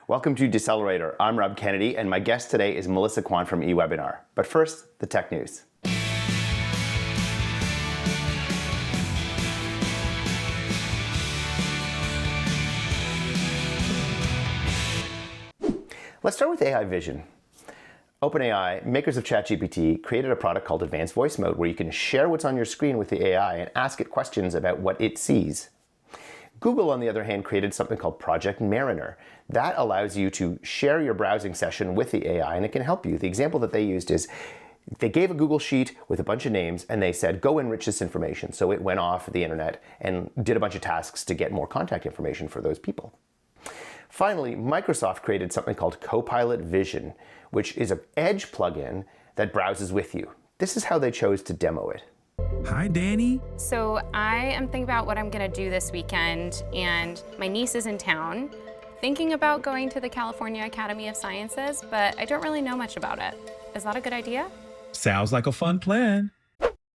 Welcome to Decelerator. I'm Rob Kenedi, and my guest today is Melissa Kwan from eWebinar. But first, the tech news. Let's start with AI vision. OpenAI, makers of ChatGPT, created a product called Advanced Voice Mode where you can share what's on your screen with the AI and ask it questions about what it sees. Google, on the other hand, created something called Project Mariner. That allows you to share your browsing session with the AI, and it can help you. The example that they used is they gave a Google Sheet with a bunch of names, and they said, go enrich this information. So it went off the internet and did a bunch of tasks to get more contact information for those people. Finally, Microsoft created something called Copilot Vision, which is an Edge plugin that browses with you. This is how they chose to demo it. Hi, Danny. So I am thinking about what I'm going to do this weekend, and my niece is in town, thinking about going to the California Academy of Sciences, but I don't really know much about it. Is that a good idea? Sounds like a fun plan.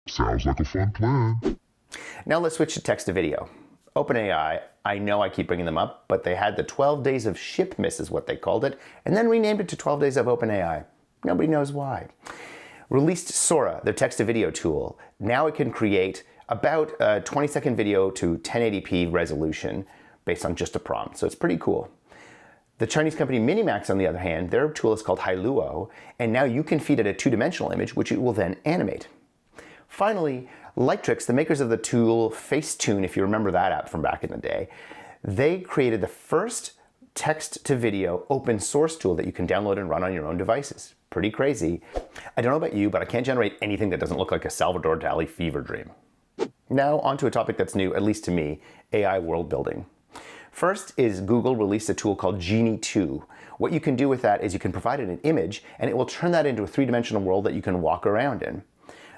Sounds like a fun plan. Now let's switch to text to video. OpenAI, I know I keep bringing them up, but they had the 12 days of shipmas is what they called it, and then renamed it to 12 days of OpenAI. Nobody knows why. Released Sora, their text-to-video tool. Now it can create about a 20-second video to 1080p resolution based on just a prompt, so it's pretty cool. The Chinese company Minimax, on the other hand, their tool is called Hailuo, and now you can feed it a two-dimensional image, which it will then animate. Finally, Lightricks, the makers of the tool Facetune, if you remember that app from back in the day, they created the first text-to-video open source tool that you can download and run on your own devices. Pretty crazy. I don't know about you, but I can't generate anything that doesn't look like a Salvador Dali fever dream. Now, onto a topic that's new, at least to me, AI world building. First is Google released a tool called Genie 2. What you can do with that is you can provide it an image, and it will turn that into a three-dimensional world that you can walk around in.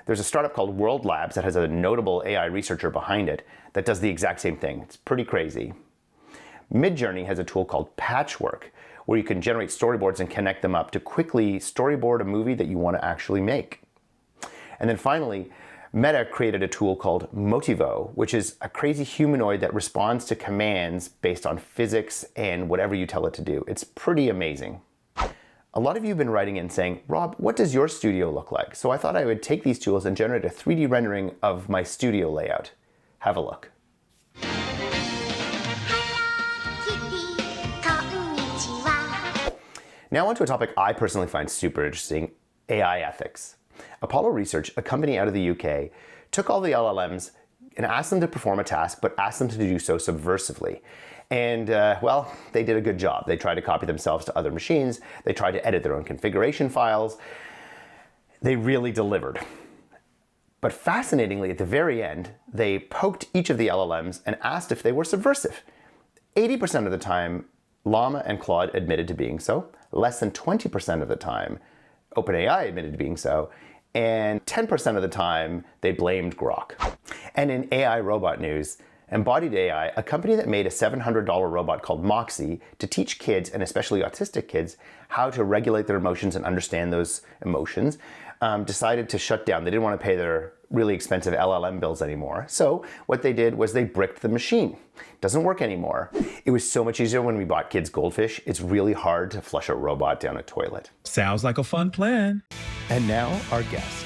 There's a startup called World Labs that has a notable AI researcher behind it that does the exact same thing. It's pretty crazy. Midjourney has a tool called Patchwork, where you can generate storyboards and connect them up to quickly storyboard a movie that you want to actually make. And then finally, Meta created a tool called Motivo, which is a crazy humanoid that responds to commands based on physics and whatever you tell it to do. It's pretty amazing. A lot of you have been writing in saying, Rob, what does your studio look like? So I thought I would take these tools and generate a 3D rendering of my studio layout. Have a look. Now onto a topic I personally find super interesting, AI ethics. Apollo Research, a company out of the UK, took all the LLMs and asked them to perform a task, but asked them to do so subversively. And well, they did a good job. They tried to copy themselves to other machines. They tried to edit their own configuration files. They really delivered. But fascinatingly, at the very end, they poked each of the LLMs and asked if they were subversive. 80% of the time, Llama and Claude admitted to being so. Less than 20% of the time, OpenAI admitted to being so. And 10% of the time, they blamed Grok. And in AI robot news, Embodied AI, a company that made a $700 robot called Moxie to teach kids, and especially autistic kids, how to regulate their emotions and understand those emotions, decided to shut down. They didn't want to pay their really expensive LLM bills anymore. So what they did was they bricked the machine. Doesn't work anymore. It was so much easier when we bought kids goldfish. It's really hard to flush a robot down a toilet. Sounds like a fun plan. And now our guest.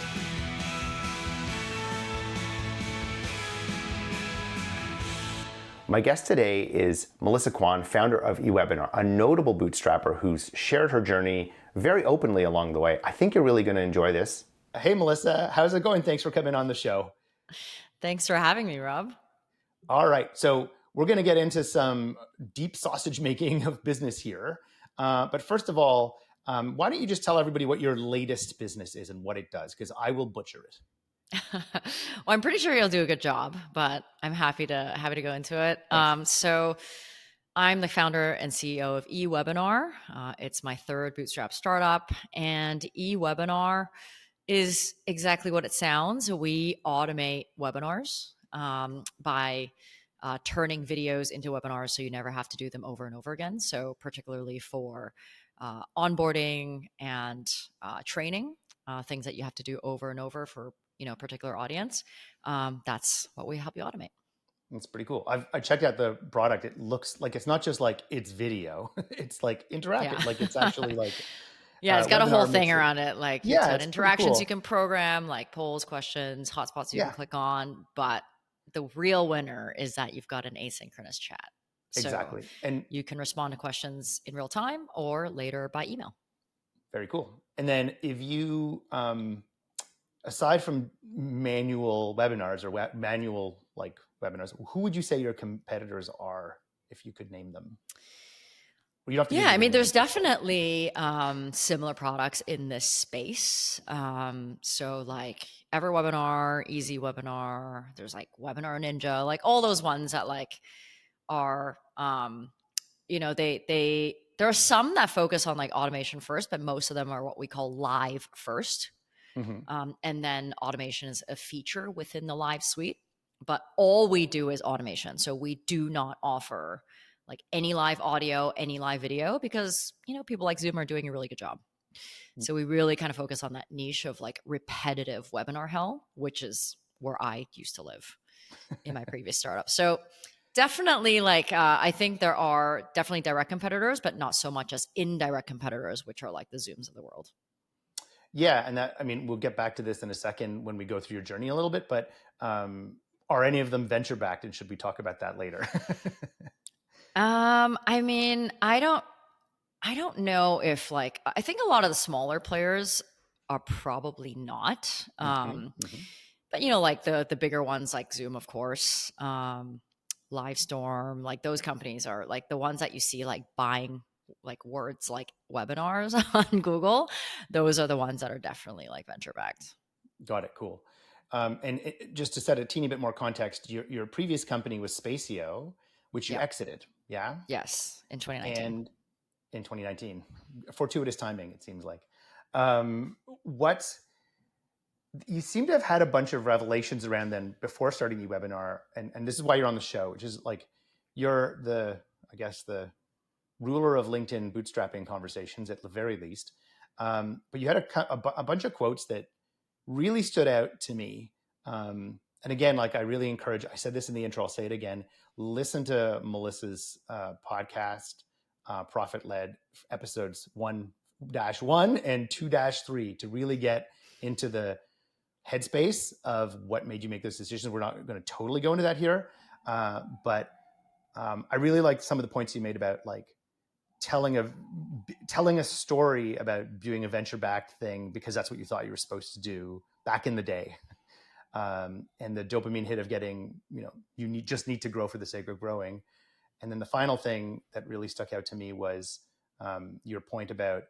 My guest today is Melissa Kwan, founder of eWebinar, a notable bootstrapper who's shared her journey very openly along the way. I think you're really going to enjoy this. Hey, Melissa, how's it going? Thanks for coming on the show. Thanks for having me, Rob. All right, so we're going to get into some deep sausage making of business here. But first of all, why don't you just tell everybody what your latest business is and what it does, because I will butcher it. Well, I'm pretty sure you'll do a good job, but I'm happy to go into it. So I'm the founder and CEO of eWebinar. It's my third bootstrap startup, and eWebinar is exactly what it sounds. We automate webinars by turning videos into webinars so you never have to do them over and over again. So particularly for onboarding and training, things that you have to do over and over for a particular audience. That's what we help you automate. It's pretty cool. I checked out the product. It looks like it's not just like it's video. It's like interactive. Yeah. Like it's actually like Yeah, it's got a whole webinar thing mixed with. around it. Like it's Yeah, got it's pretty interactions you cool. can program, like polls, questions, hotspots you can Yeah, click on. But the real winner is that you've got an asynchronous chat. So exactly. And you can respond to questions in real time or later by email. very cool. And then if you, aside from manual webinars or manual like webinars, who would you say your competitors are if you could name them? Well, you don't have to Yeah, give I the mean, there's names, but definitely similar products in this space. So like EverWebinar, EasyWebinar, there's like Webinar Ninja, like all those ones that like are, there are some that focus on like automation first, but most of them are what we call live first. Mhm. And then automation is a feature within the live suite. But all we do is automation. So we do not offer like any live audio, any live video, because people like Zoom are doing a really good job. So we really kind of focus on that niche of like repetitive webinar hell, which is where I used to live in my previous startup. So definitely I think there are definitely direct competitors, but not so much as indirect competitors, which are like the Zooms of the world. Yeah, and that, I mean, we'll get back to this in a second when we go through your journey a little bit, but are any of them venture backed, and should we talk about that later? I mean, I don't know if I think a lot of the smaller players are probably not. Mhm, mhm. But like the bigger ones like Zoom, of course, Livestorm, like those companies are like the ones that you see like buying like words like webinars on Google. Those are the ones that are definitely like venture backed. Got it. Cool. And just to set a teeny bit more context, your previous company was Spacio, which you Yeah. exited. Yeah. Yes. In 2019. And in 2019, fortuitous timing, it seems like. What you seem to have had a bunch of revelations around then before starting eWebinar, and this is why you're on the show, which is like you're I guess the ruler of LinkedIn bootstrapping conversations at the very least. But you had a bunch of quotes that really stood out to me. And again, like I really encourage, I said this in the intro, I'll say it again, listen to Melissa's podcast, Profit Led episodes 1-1 and 2-3 to really get into the headspace of what made you make those decisions. We're not going to totally go into that here. But I really liked some of the points you made about like telling a story about doing a venture-backed thing because that's what you thought you were supposed to do back in the day, and the dopamine hit of getting, you just need to grow for the sake of growing. And then the final thing that really stuck out to me was your point about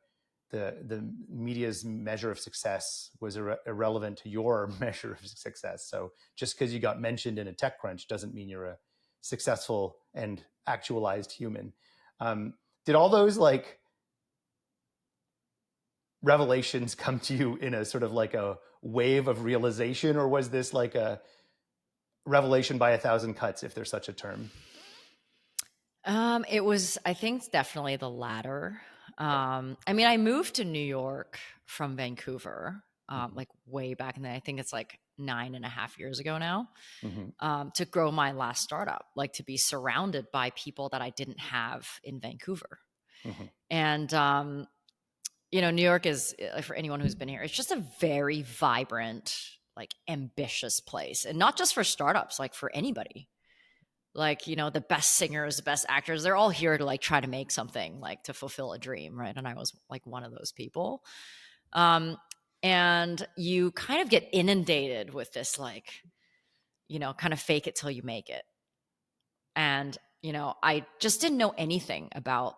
the media's measure of success was irrelevant to your measure of success. So just because you got mentioned in a TechCrunch doesn't mean you're a successful and actualized human. Did all those like revelations come to you in a sort of like a wave of realization, or was this like a revelation by 1,000 cuts, if there's such a term? It was, I think, definitely the latter. I mean, I moved to New York from Vancouver, like way back in the, I think it's like 9.5 years ago now, to grow my last startup, like to be surrounded by people that I didn't have in Vancouver. And, New York is, for anyone who's been here, it's just a very vibrant, like ambitious place. And not just for startups, like for anybody. Like, the best singers, the best actors, they're all here to like try to make something, like to fulfill a dream, right? And I was like one of those people. And you kind of get inundated with this like, kind of fake it till you make it. And, I just didn't know anything about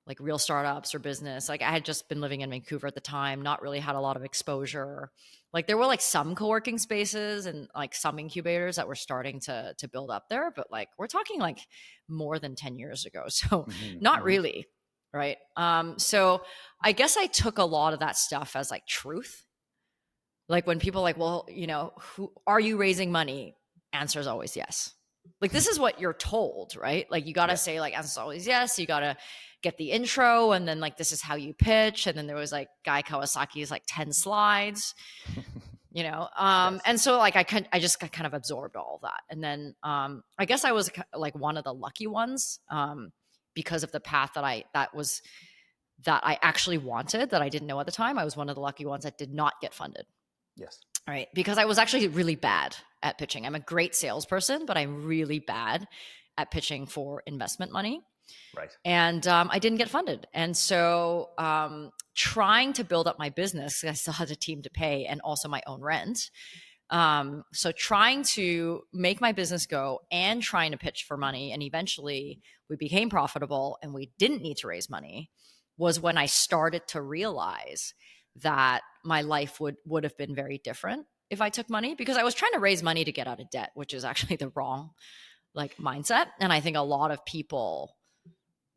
like real startups or business. Like I had just been living in Vancouver at the time, not really had a lot of exposure. Like there were like some co-working spaces and like some incubators that were starting to build up there, but like we're talking like more than 10 years ago. So not really. Right. So I guess I took a lot of that stuff as like truth. Like when people are like, well, who are you raising money? Answer is always yes. Like this is what you're told, right? Like you got to say like, answer is always yes. You got to get the intro, and then like this is how you pitch. And then there was like Guy Kawasaki's like 10 slides. And so like I just kind of absorbed all of that. And then I guess I was like one of the lucky ones because of the path that I actually wanted, that I didn't know at the time. I was one of the lucky ones that did not get funded. Yes. Right. Because I was actually really bad at pitching. I'm a great salesperson, but I'm really bad at pitching for investment money. Right. And I didn't get funded. And so trying to build up my business, I still had a team to pay and also my own rent. So trying to make my business go and trying to pitch for money. And eventually we became profitable and we didn't need to raise money, was when I started to realize that my life would have been very different if I took money, because I was trying to raise money to get out of debt, which is actually the wrong like mindset. And I think a lot of people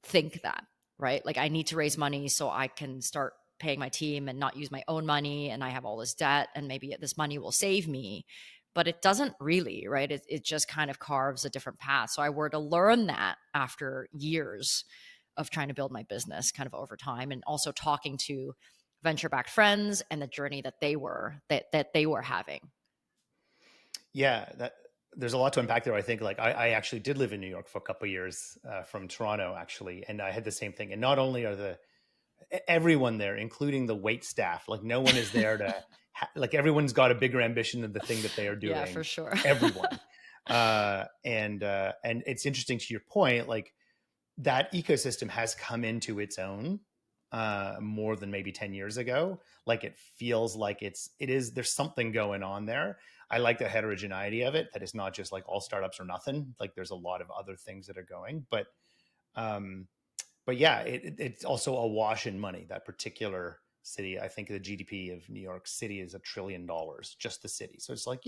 think that, right? Like I need to raise money so I can start paying my team and not use my own money. And I have all this debt and maybe this money will save me, but it doesn't really, right? It just kind of carves a different path. So I were to learn that after years of trying to build my business kind of over time, and also talking to venture-backed friends and the journey that they were having. Yeah, there's a lot to unpack there. I think like I actually did live in New York for a couple of years from Toronto actually. And I had the same thing. And not only are everyone there, including the wait staff, like no one is there to, like everyone's got a bigger ambition than the thing that they are doing. Yeah, for sure. Everyone. And it's interesting to your point, like that ecosystem has come into its own more than maybe 10 years ago. Like it feels like there's something going on there. I like the heterogeneity of it, that it's not just like all startups or nothing. Like there's a lot of other things that are going, but yeah, it's also awash in money. That particular city, I think the GDP of New York City is $1 trillion, just the city. So it's like,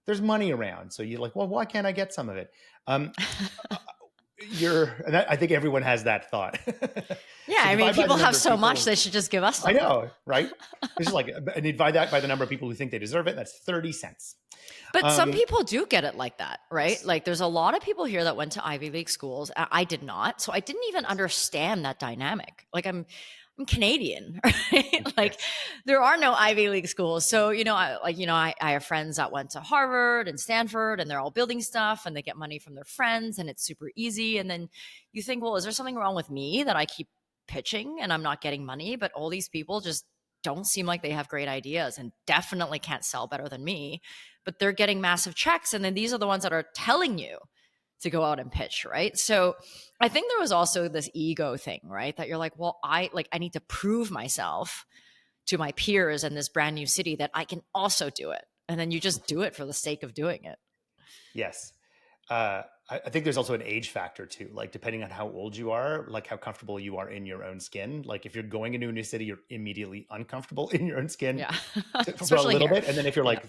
there's money around. So you're like, well, why can't I get some of it? I think everyone has that thought. Yeah, So I mean, people have so much, they should just give us something. I know, right? It's just like, and divide that by the number of people who think they deserve it. That's 30 cents. But some people do get it like that, right? Yes. Like there's a lot of people here that went to Ivy League schools. I did not. So I didn't even understand that dynamic. Like I'm Canadian, right? Like there are no Ivy League schools. So, I have friends that went to Harvard and Stanford and they're all building stuff and they get money from their friends and it's super easy. And then you think, well, is there something wrong with me that I keep pitching and I'm not getting money? But all these people just don't seem like they have great ideas and definitely can't sell better than me, but they're getting massive checks. And then these are the ones that are telling you to go out and pitch, right? So I think there was also this ego thing, right? That you're like, well, I need to prove myself to my peers in this brand new city that I can also do it. And then you just do it for the sake of doing it. Yes. I think there's also an age factor too, like depending on how old you are, like how comfortable you are in your own skin. Like if you're going into a new city, you're immediately uncomfortable in your own skin for a little bit. And then if you're like,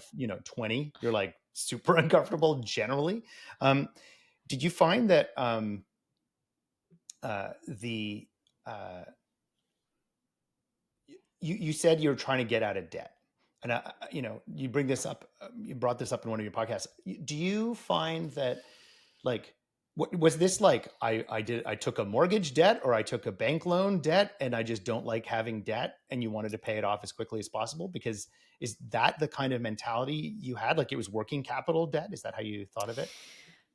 20, you're like super uncomfortable generally. Did you find that you said you're trying to get out of debt, and you bring this up, you brought this up in one of your podcasts. Do you find that like what was this like? I took a mortgage debt or I took a bank loan debt, and I just don't like having debt, and you wanted to pay it off as quickly as possible? Because is that the kind of mentality you had? Like it was working capital debt? Is that how you thought of it?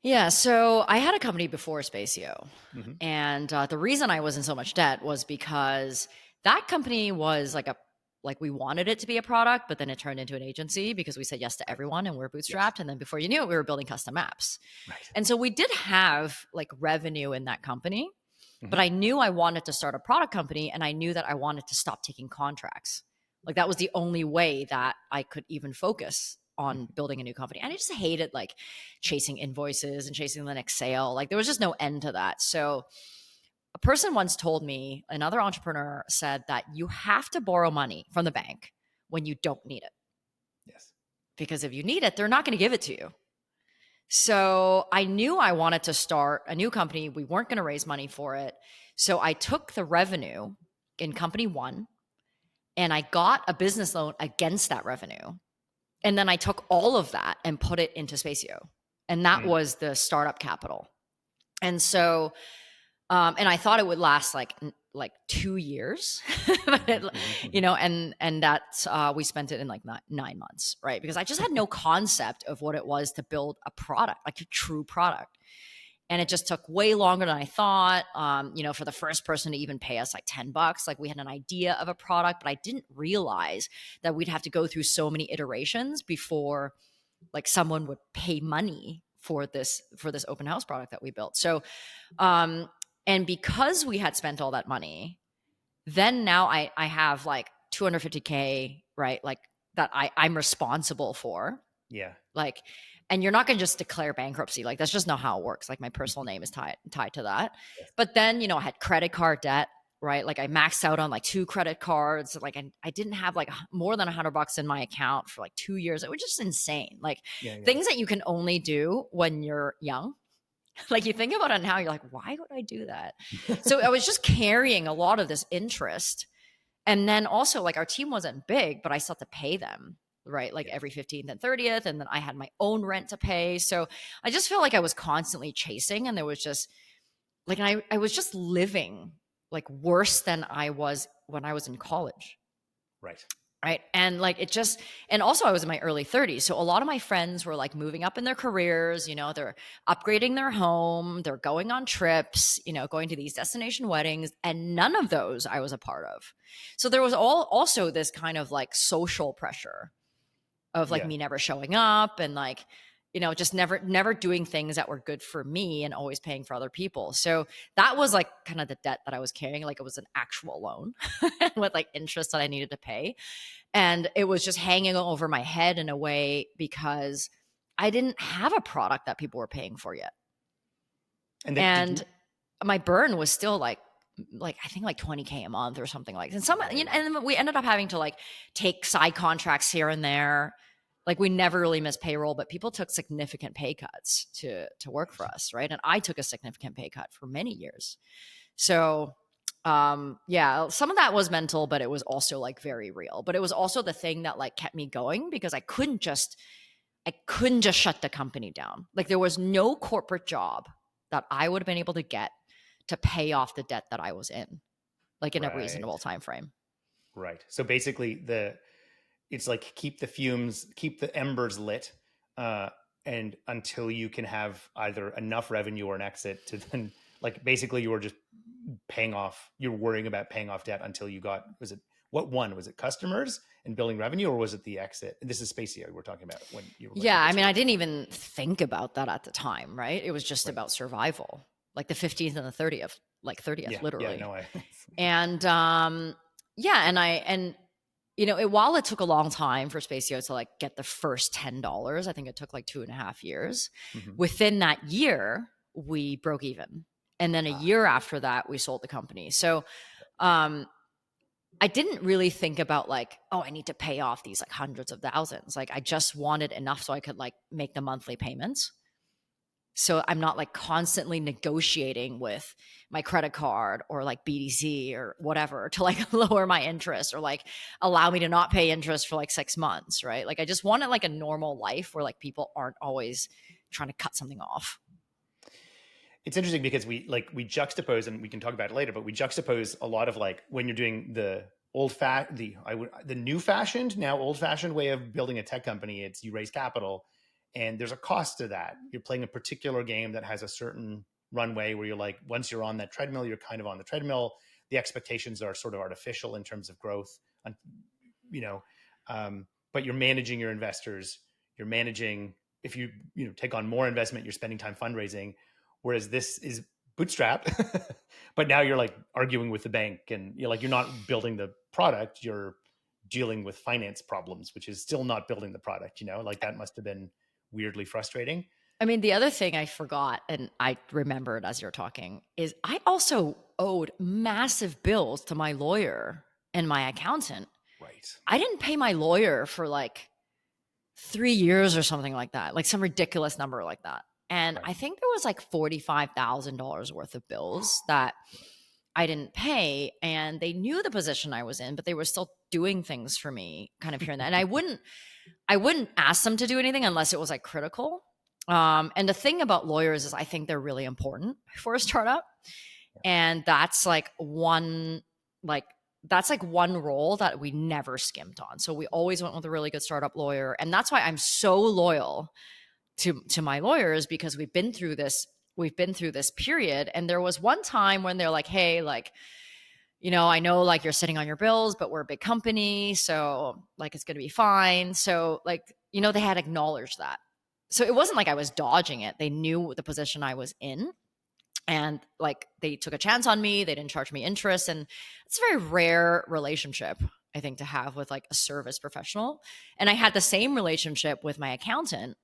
Yeah. So I had a company before Spacio. Mm-hmm. And the reason I was in so much debt was because that company was like we wanted it to be a product, but then it turned into an agency because we said yes to everyone and we're bootstrapped. Yes. And then before you knew it, we were building custom apps. Right. And so we did have like revenue in that company, mm-hmm. but I knew I wanted to start a product company and I knew that I wanted to stop taking contracts. Like that was the only way that I could even focus on building a new company. And I just hated like chasing invoices and chasing the next sale. Like there was just no end to that. So a person once told me, another entrepreneur said that you have to borrow money from the bank when you don't need it. Yes. Because if you need it, they're not going to give it to you. So I knew I wanted to start a new company. We weren't going to raise money for it. So I took the revenue in company one and I got a business loan against that revenue. And then I took all of that and put it into Spacio. And that was the startup capital. And so, and I thought it would last like like 2 years, but you know, and that's, we spent it in like 9 months, right? Because I just had no concept of what it was to build a product, like a true product. And it just took way longer than I thought. You know, for the first person to even pay us like $10, like we had an idea of a product, but I didn't realize that we'd have to go through so many iterations before like someone would pay money for this open house product that we built. So, and because we had spent all that money, then now I have like 250K, right? Like that I'm responsible for. Yeah. Like, and you're not going to just declare bankruptcy. Like that's just not how it works. Like my personal name is tied to that. Yes. But then, you know, I had credit card debt, right? Like I maxed out on like 2 credit cards. Like I didn't have like more than $100 in my account for like 2 years. It was just insane. Like things that you can only do when you're young. Like you think about it now, you're like, why would I do that? So I was just carrying a lot of this interest. And then also like our team wasn't big, but I still had to pay them, right? Like every 15th and 30th. And then I had my own rent to pay. So I just felt like I was constantly chasing, and there was just like, I was just living like worse than I was when I was in college. Right. Right. And like it just, and also I was in my early 30s. So a lot of my friends were like moving up in their careers, you know, they're upgrading their home, they're going on trips, you know, going to these destination weddings, and none of those I was a part of. So there was also this kind of like social pressure of like me never showing up, and like, you know, just never doing things that were good for me, and always paying for other people. So that was like kind of the debt that I was carrying. Like it was an actual loan with like interest that I needed to pay. And it was just hanging over my head in a way because I didn't have a product that people were paying for yet. And my burn was still like I think like 20K a month or something like that. And you know, and we ended up having to like take side contracts here and there. Like we never really missed payroll, but people took significant pay cuts to work for us, right? And I took a significant pay cut for many years. So yeah, some of that was mental, but it was also like very real. But it was also the thing that like kept me going, because I couldn't just shut the company down. Like there was no corporate job that I would have been able to get to pay off the debt that I was in, like in a reasonable time frame. Right. So basically it's like keep the embers lit, and until you can have either enough revenue or an exit to then, like basically you were just you're worrying about paying off debt until you got, was it customers and building revenue, or was it the exit? This is Spacio we're talking about when you were. Yeah. I mean, I didn't even think about that at the time, right? It was just about survival, like the 15th and the 30th, literally. Yeah, no way. And, and you know, while it took a long time for Spacio to like get the first $10, I think it took like 2.5 years. Mm-hmm. Within that year, we broke even. And then a year after that, we sold the company. So I didn't really think about like, oh, I need to pay off these like hundreds of thousands. Like I just wanted enough so I could like make the monthly payments. So I'm not like constantly negotiating with my credit card or like BDC or whatever to like lower my interest or like allow me to not pay interest for like 6 months, right? Like I just wanted like a normal life where like people aren't always trying to cut something off. It's interesting because we juxtapose, and we can talk about it later, but we juxtapose a lot of like when you're doing the new fashioned, now old fashioned way of building a tech company, it's you raise capital. And there's a cost to that. You're playing a particular game that has a certain runway where you're like, once you're on that treadmill, you're kind of on the treadmill. The expectations are sort of artificial in terms of growth, you know, but you're managing your investors. You're managing, if you take on more investment, you're spending time fundraising. Whereas this is bootstrap, but now you're like arguing with the bank, and you're not building the product, you're dealing with finance problems, which is still not building the product, like that must've been weirdly frustrating. I mean, the other thing I forgot, and I remembered as you're talking, is I also owed massive bills to my lawyer and my accountant. Right. I didn't pay my lawyer for like 3 years or something like that, like some ridiculous number like that. And right. I think there was like $45,000 worth of bills that I didn't pay, and they knew the position I was in, but they were still doing things for me kind of here and there. And I wouldn't ask them to do anything unless it was like critical. And the thing about lawyers is I think they're really important for a startup. And that's like one role that we never skimped on. So we always went with a really good startup lawyer. And that's why I'm so loyal to my lawyers, because we've been through this period. And there was one time when they're like, hey, like, I know like you're sitting on your bills, but we're a big company, so like it's going to be fine. So like, they had acknowledged that. So it wasn't like I was dodging it. They knew the position I was in, and like they took a chance on me. They didn't charge me interest. And it's a very rare relationship, I think, to have with like a service professional. And I had the same relationship with my accountant.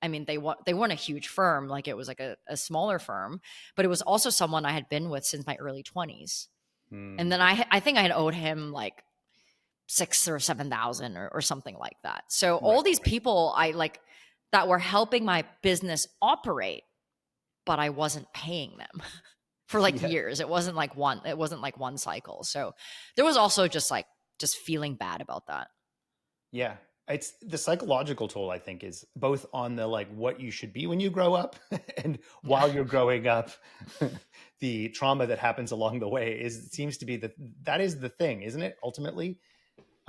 I mean, they weren't a huge firm, like it was like a smaller firm, but it was also someone I had been with since my early 20s. And then I think I had owed him like 6,000 or 7,000 or something like that. So all these people I like that were helping my business operate, but I wasn't paying them for like years. It wasn't like one cycle. So there was also just feeling bad about that. Yeah. It's the psychological toll, I think, is both on the like what you should be when you grow up and while you're growing up, the trauma that happens along the way seems to be that is the thing, isn't it? Ultimately,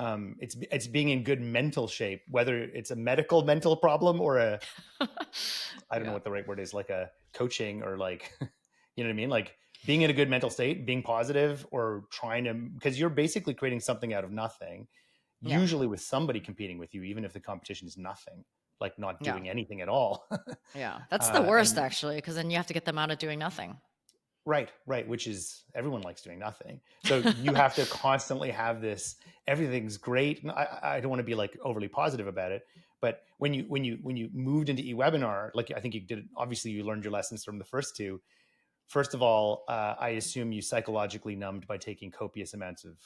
it's being in good mental shape, whether it's a medical mental problem or I don't know what the right word is, like a coaching or like, you know what I mean? Like being in a good mental state, being positive, or trying to, because you're basically creating something out of nothing. Usually with somebody competing with you, even if the competition is nothing, like not doing anything at all. Yeah, that's the worst actually, because then you have to get them out of doing nothing. Right, which is, everyone likes doing nothing. So you have to constantly have this, everything's great. And I don't want to be like overly positive about it, but when you moved into eWebinar, like I think you did, obviously you learned your lessons from the first two. First of all, I assume you psychologically numbed by taking copious amounts of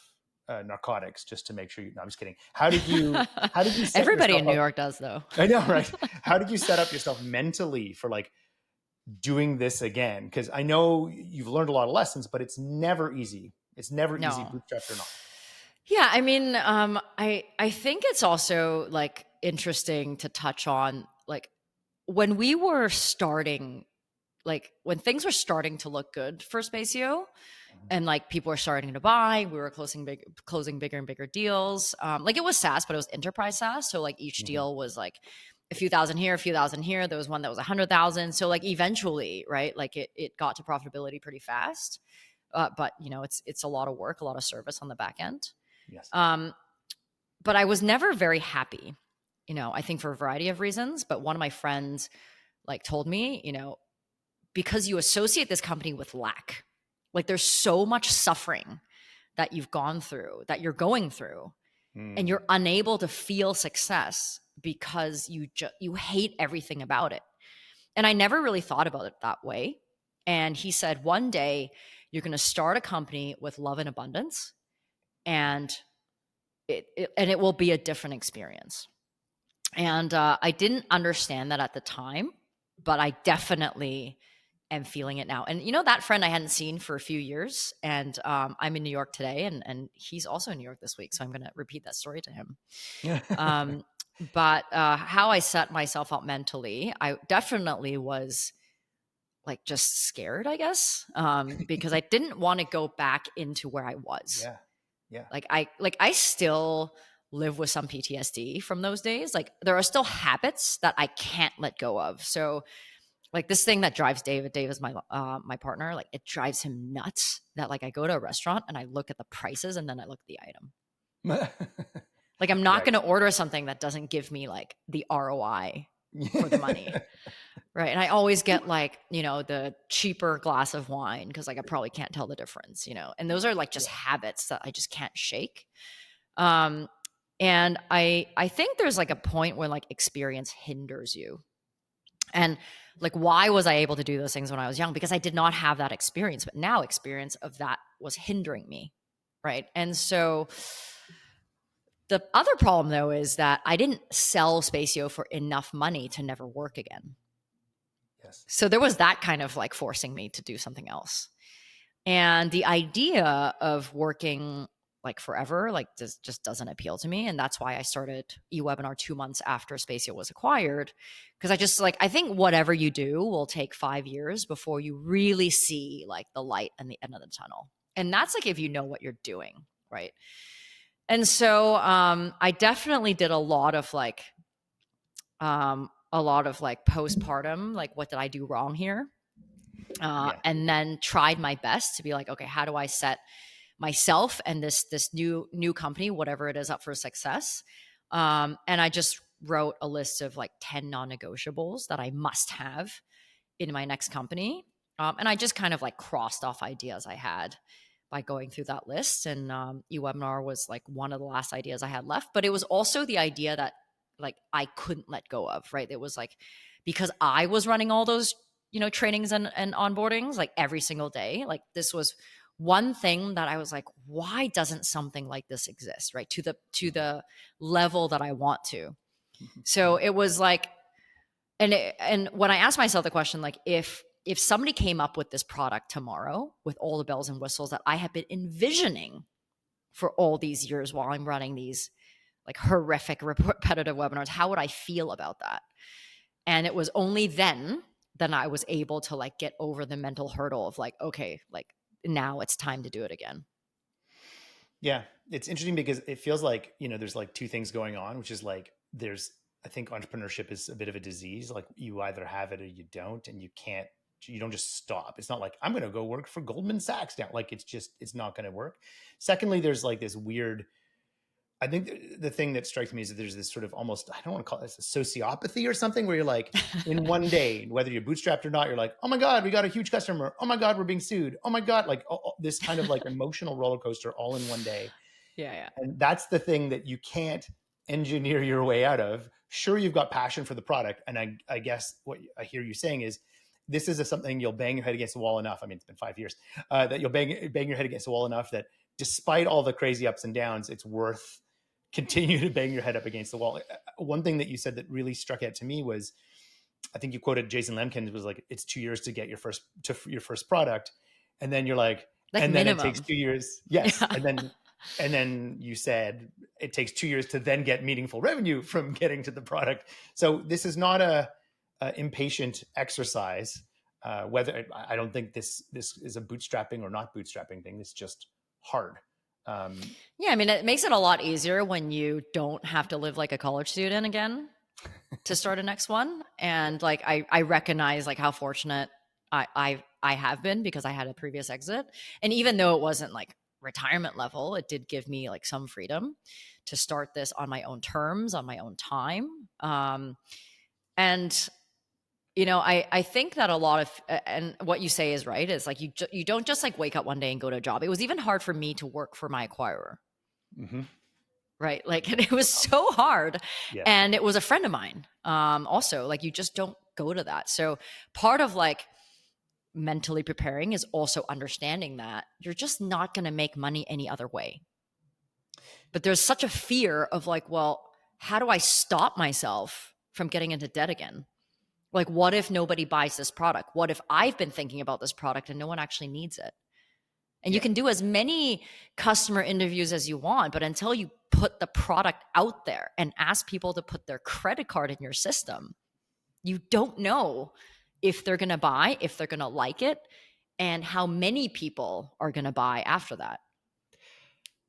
narcotics just to make sure no, I'm just kidding. How did you set Everybody in New up? York does, though. I know, right? How did you set up yourself mentally for like doing this again? Because I know you've learned a lot of lessons, but it's never easy. It's never easy, bootstrapped or not. Yeah, I mean, I think it's also like interesting to touch on like when we were starting, like when things were starting to look good for Spacio, and like people were starting to buy, we were closing bigger and bigger deals. Like it was SaaS, but it was enterprise SaaS. So like each deal was like a few thousand here, a few thousand here. There was one that was 100,000. So like eventually, right, like it got to profitability pretty fast. But it's a lot of work, a lot of service on the back end. Yes. But I was never very happy, I think for a variety of reasons. But one of my friends like told me, because you associate this company with lack, like there's so much suffering that you've gone through, that you're going through, and you're unable to feel success because you hate everything about it. And I never really thought about it that way. And he said, one day you're going to start a company with love and abundance, and it will be a different experience. And I didn't understand that at the time, but I definitely am feeling it now. And that friend I hadn't seen for a few years, and I'm in New York today, and he's also in New York this week, so I'm going to repeat that story to him. But how I set myself up mentally, I definitely was like just scared, I guess, because I didn't want to go back into where I was. Yeah. Like I still live with some PTSD from those days. Like there are still habits that I can't let go of. So like this thing that drives Dave is my partner, like it drives him nuts that like I go to a restaurant and I look at the prices and then I look at the item. Like I'm not going to order something that doesn't give me like the ROI for the money. Right. And I always get like, the cheaper glass of wine because like I probably can't tell the difference, and those are like just habits that I just can't shake. And I think there's like a point where like experience hinders you. And like, why was I able to do those things when I was young? Because I did not have that experience, but now experience of that was hindering me. Right. And so the other problem though, is that I didn't sell Spacio for enough money to never work again. Yes. So there was that kind of like forcing me to do something else. And the idea of working like forever, like just doesn't appeal to me. And that's why I started eWebinar 2 months after Spacio was acquired. Because I think whatever you do will take 5 years before you really see like the light and the end of the tunnel. And that's like if you know what you're doing, right? And so I definitely did a lot of postpartum, like what did I do wrong here? And then tried my best to be like, okay, how do I set myself and this new company, whatever it is, up for success? And I just wrote a list of like 10 non-negotiables that I must have in my next company. And I just kind of like crossed off ideas I had by going through that list. And eWebinar was like one of the last ideas I had left. But it was also the idea that like I couldn't let go of, right? It was like, because I was running all those, trainings and onboardings like every single day. Like this was one thing that I was like, why doesn't something like this exist, right? To the level that I want to. So it was like, and when I asked myself the question, like if somebody came up with this product tomorrow with all the bells and whistles that I have been envisioning for all these years while I'm running these like horrific repetitive webinars, how would I feel about that? And it was only then I was able to like get over the mental hurdle of like, okay, like now it's time to do it again. Yeah, it's interesting because it feels like, there's like two things going on, which is like I think entrepreneurship is a bit of a disease. Like you either have it or you don't, and you don't just stop. It's not like I'm going to go work for Goldman Sachs now. Like it's not going to work. Secondly, there's like this weird, I think the thing that strikes me is that there's this sort of almost, I don't want to call it a sociopathy or something, where you're like in one day, whether you're bootstrapped or not, you're like, oh my God, we got a huge customer. Oh my God, we're being sued. Oh my God. Like this kind of like emotional roller coaster all in one day. Yeah. And that's the thing that you can't engineer your way out of. Sure, you've got passion for the product. And I guess what I hear you saying is this is something you'll bang your head against the wall enough. I mean, it's been 5 years that you'll bang your head against the wall enough that despite all the crazy ups and downs, it's worth continue to bang your head up against the wall. One thing that you said that really struck out to me was, I think you quoted Jason Lemkin, was like, it's 2 years to get your first product. And then you're like and minimum. Then it takes 2 years. Yes. Yeah. And then you said it takes 2 years to then get meaningful revenue from getting to the product. So this is not a impatient exercise. Whether I don't think this is a bootstrapping or not bootstrapping thing. It's just hard. Yeah, I mean, it makes it a lot easier when you don't have to live like a college student again to start a next one. And like, I recognize like how fortunate I have been because I had a previous exit. And even though it wasn't like retirement level, it did give me like some freedom to start this on my own terms, on my own time. And I think that a lot of, and what you say is right, is like, you don't just like wake up one day and go to a job. It was even hard for me to work for my acquirer. Mm-hmm. Right. Like it was so hard. Yeah. And it was a friend of mine. Also, like you just don't go to that. So part of like mentally preparing is also understanding that you're just not going to make money any other way. But there's such a fear of like, well, how do I stop myself from getting into debt again? Like, what if nobody buys this product? What if I've been thinking about this product and no one actually needs it? And you can do as many customer interviews as you want, but until you put the product out there and ask people to put their credit card in your system, you don't know if they're going to buy, if they're going to like it, and how many people are going to buy after that.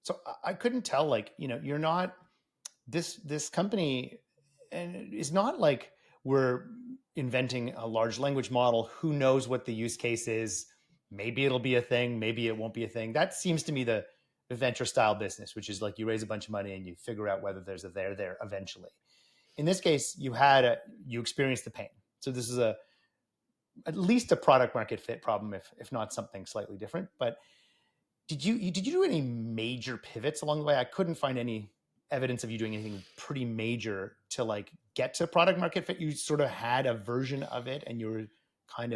So I couldn't tell, like, you're not, this company, and it's not like we're inventing a large language model. Who knows what the use case is? Maybe it'll be a thing. Maybe it won't be a thing. That seems to me the venture style business, which is like you raise a bunch of money and you figure out whether there's a there eventually. In this case, you experienced the pain. So this is at least a product market fit problem, if not something slightly different. But did you do any major pivots along the way? I couldn't find any evidence of you doing anything pretty major to like get to product market fit. You sort of had a version of it and you weren't like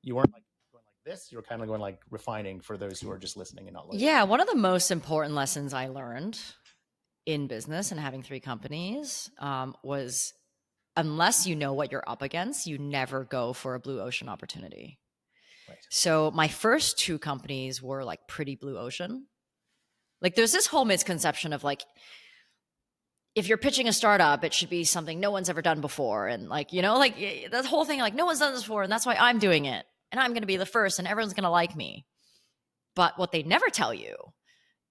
going like this. You were kind of going like refining for those who are just listening and not listening. Yeah. One of the most important lessons I learned in business and having 3 companies was, unless you know what you're up against, you never go for a blue ocean opportunity. Right. So my first 2 companies were like pretty blue ocean. Like there's this whole misconception of like, if you're pitching a startup, it should be something no one's ever done before. And like, you know, like that whole thing, like no one's done this before. And that's why I'm doing it. And I'm going to be the first and everyone's going to like me. But what they never tell you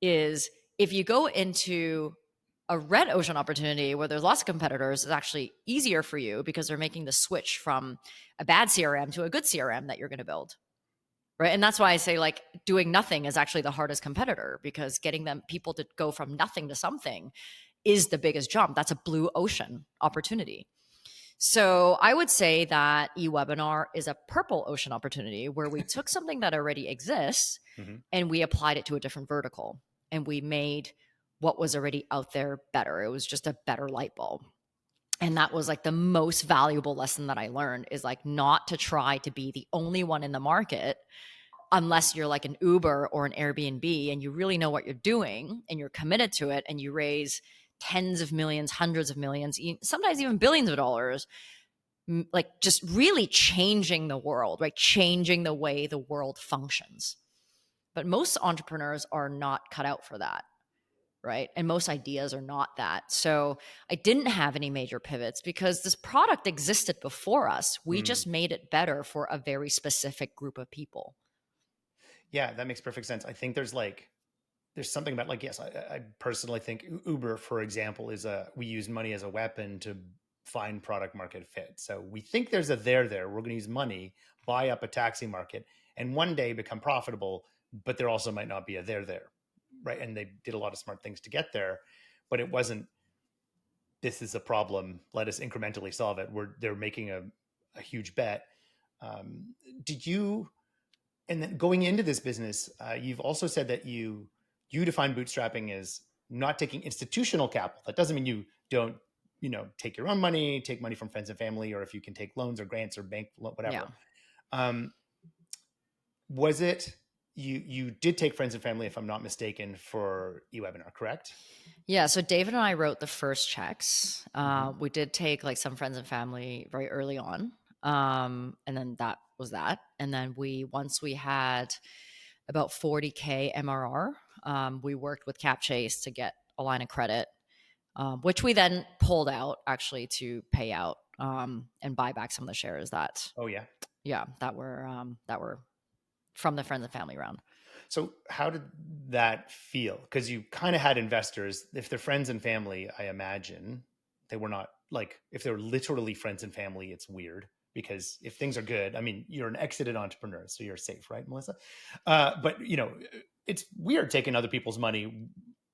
is if you go into a red ocean opportunity where there's lots of competitors, it's actually easier for you because they're making the switch from a bad CRM to a good CRM that you're going to build. Right. And that's why I say like doing nothing is actually the hardest competitor, because getting people to go from nothing to something is the biggest jump. That's a blue ocean opportunity. So I would say that eWebinar is a purple ocean opportunity where we took something that already exists and we applied it to a different vertical, and we made what was already out there better. It was just a better light bulb. And that was like the most valuable lesson that I learned, is like not to try to be the only one in the market unless you're like an Uber or an Airbnb and you really know what you're doing and you're committed to it and you raise tens of millions, hundreds of millions, sometimes even billions of dollars, like just really changing the world, right? Changing the way the world functions. But most entrepreneurs are not cut out for that, right? And most ideas are not that. So I didn't have any major pivots because this product existed before us. We just made it better for a very specific group of people. Yeah, that makes perfect sense. I think there's something about like, yes, I personally think Uber, for example, we use money as a weapon to find product market fit. So we think there's a there. We're going to use money, buy up a taxi market, and one day become profitable, but there also might not be a there, right? And they did a lot of smart things to get there, but it wasn't, this is a problem, let us incrementally solve it. They're making a huge bet. And then going into this business, you've also said that you define bootstrapping as not taking institutional capital. That doesn't mean you don't, take your own money, take money from friends and family, or if you can take loans or grants or bank, whatever. Yeah. Was it, you did take friends and family, if I'm not mistaken, for eWebinar, correct? Yeah. So David and I wrote the first checks. We did take like some friends and family very early on. And then that was that. And then once we had about 40K MRR, we worked with CapChase to get a line of credit, which we then pulled out actually to pay out and buy back some of the shares that were from the friends and family round. So how did that feel? Because you kind of had investors. If they're friends and family, I imagine they were not, like, if they're literally friends and family, it's weird. Because if things are good, I mean, you're an exited entrepreneur, so you're safe, right, Melissa? But it's weird taking other people's money,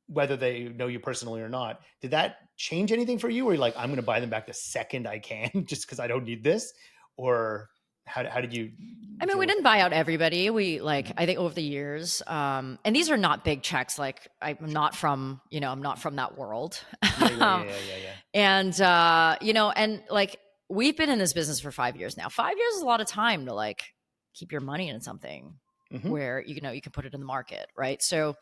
whether they know you personally or not. Did that change anything for you? Or you're like, I'm going to buy them back the second I can, just because I don't need this? Or how did you? I mean, we didn't buy out everybody. We I think over the years, and these are not big checks. Like I'm not from that world. Yeah. And and like, we've been in this business for 5 years now. 5 years is a lot of time to like keep your money in something where you can put it in the market, right? So,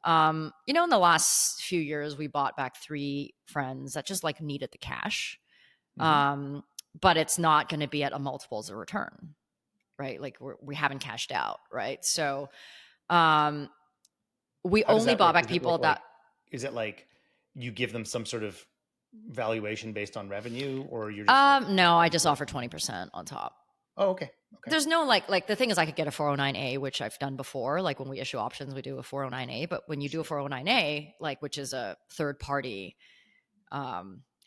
in the last few years, we bought back 3 friends that just like needed the cash, but it's not going to be at a multiples of return, right? Like we haven't cashed out, right? So, we only bought back people that. Is it like you give them some sort of valuation based on revenue, or you're just no, I just offer 20% on top. Oh, okay. There's no like the thing is I could get a 409A, which I've done before. Like when we issue options, we do a 409A, but when you do a 409A, like, which is a third party